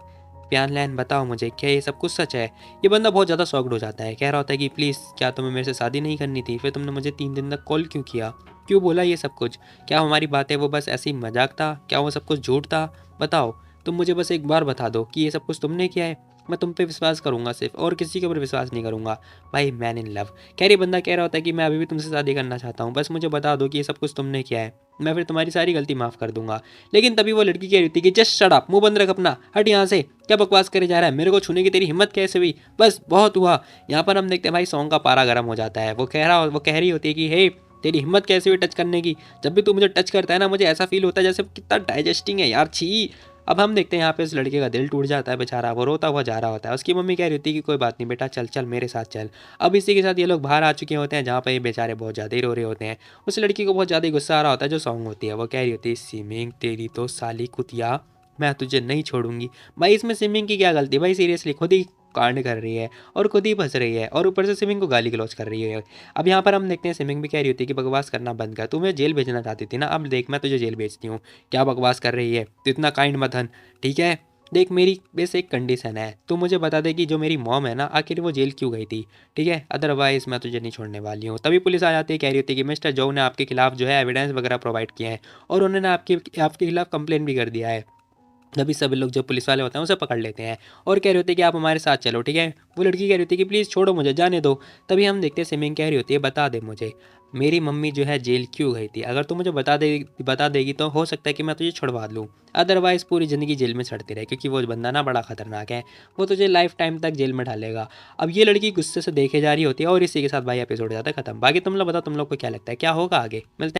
Speaker 2: प्यान लैन बताओ मुझे क्या ये सब कुछ सच है। ये बंदा बहुत ज़्यादा शॉक्ड हो जाता है, कह रहा होता है कि प्लीज़ क्या तुम्हें मेरे से शादी नहीं करनी थी, फिर तुमने मुझे 3 दिन तक कॉल क्यों किया, क्यों बोला ये सब कुछ, क्या हमारी बातें वो बस ऐसी मजाक था, क्या वो सब कुछ झूठ था, बताओ, तुम मुझे बस एक बार बता दो कि ये सब कुछ तुमने किया है, मैं तुम पे विश्वास करूंगा सिर्फ और किसी के ऊपर विश्वास नहीं करूंगा। भाई मैन इन लव। खैर ये बंदा कह रहा होता है कि मैं अभी भी तुमसे शादी करना चाहता हूँ, बस मुझे बता दो कि ये सब कुछ तुमने किया है, मैं फिर तुम्हारी सारी गलती माफ़ कर दूंगा। लेकिन तभी वो लड़की कह रही थी कि जस्ट शट अप, मुंह बंद रख अपना, हट यहाँ से, क्या बकवास करे जा रहा है, मेरे को छूने की तेरी हिम्मत कैसे हुई, बस बहुत हुआ। यहाँ पर हम देखते हैं भाई सॉन्ग का पारा गर्म हो जाता है। वो कह रही होती है कि हे तेरी हिम्मत कैसे हुई टच करने की, जब भी तू मुझे टच करता है ना मुझे ऐसा फील होता है जैसे कितना डाइजेस्टिंग है यार, छी। अब हम देखते हैं यहाँ पे उस लड़के का दिल टूट जाता है बेचारा, वो रोता हुआ जा रहा होता है। उसकी मम्मी कह रही होती है कि कोई बात नहीं बेटा, चल चल मेरे साथ चल। अब इसी के साथ ये लोग बाहर आ चुके होते हैं जहाँ पे ये बेचारे बहुत ज़्यादा ही रो रहे होते हैं। उस लड़की को बहुत ज़्यादा ही गुस्सा आ रहा होता है जो सॉन्ग होती है। वो कह रही होती है सिमिंग तेरी तो साली कुतिया, मैं तुझे नहीं छोड़ूंगी। भाई इसमें सिमिंग की क्या गलती है, भाई सीरियसली खुद ही कांड कर रही है और खुद ही फंस रही है और ऊपर से सिमिंग को गाली गलौज कर रही है। अब यहाँ पर हम देखते हैं सिमिंग भी कह रही होती है कि बकवास करना बंद कर, तुम्हें जेल भेजना चाहती थी ना, अब देख मैं तुझे जेल भेजती हूँ, क्या बकवास कर रही है, तो इतना काइंड मत हन, ठीक है। देख मेरी बस एक कंडीशन है, तू मुझे बता दे कि जो मेरी मॉम है ना आखिर वो जेल क्यों गई थी, ठीक है, अदरवाइज मैं तुझे नहीं छोड़ने वाली हूँ। तभी पुलिस आ जाती है, कह रही होती है कि मिस्टर जो ने आपके खिलाफ जो है एविडेंस वगैरह प्रोवाइड किए हैं और उन्होंने आपके आपके खिलाफ कंप्लेन भी कर दिया है। तभी सभी लोग जो पुलिस वाले होते हैं उसे पकड़ लेते हैं और कह रहे होते हैं कि आप हमारे साथ चलो, ठीक है। वो लड़की कह रही होती है कि प्लीज़ छोड़ो मुझे, जाने दो। तभी हम देखते हैं सिमिंग कह रही होती है बता दे मुझे मेरी मम्मी जो है जेल क्यों गई थी, अगर तू मुझे बता देगी तो हो सकता है कि मैं तुझे छुड़वा लूँ, अदरवाइज़ पूरी ज़िंदगी जेल में सड़ती रहे, क्योंकि वो बंदा ना बड़ा खतरनाक है, वो तुझे लाइफ टाइम तक जेल में डालेगा। अब ये लड़की गुस्से से देखे जा रही होती है और इसी के साथ भाई एपिसोड जाता है खत्म। बाकी तुम लोग बताओ तुम लोग को क्या लगता है, क्या होगा आगे, मिलते हैं।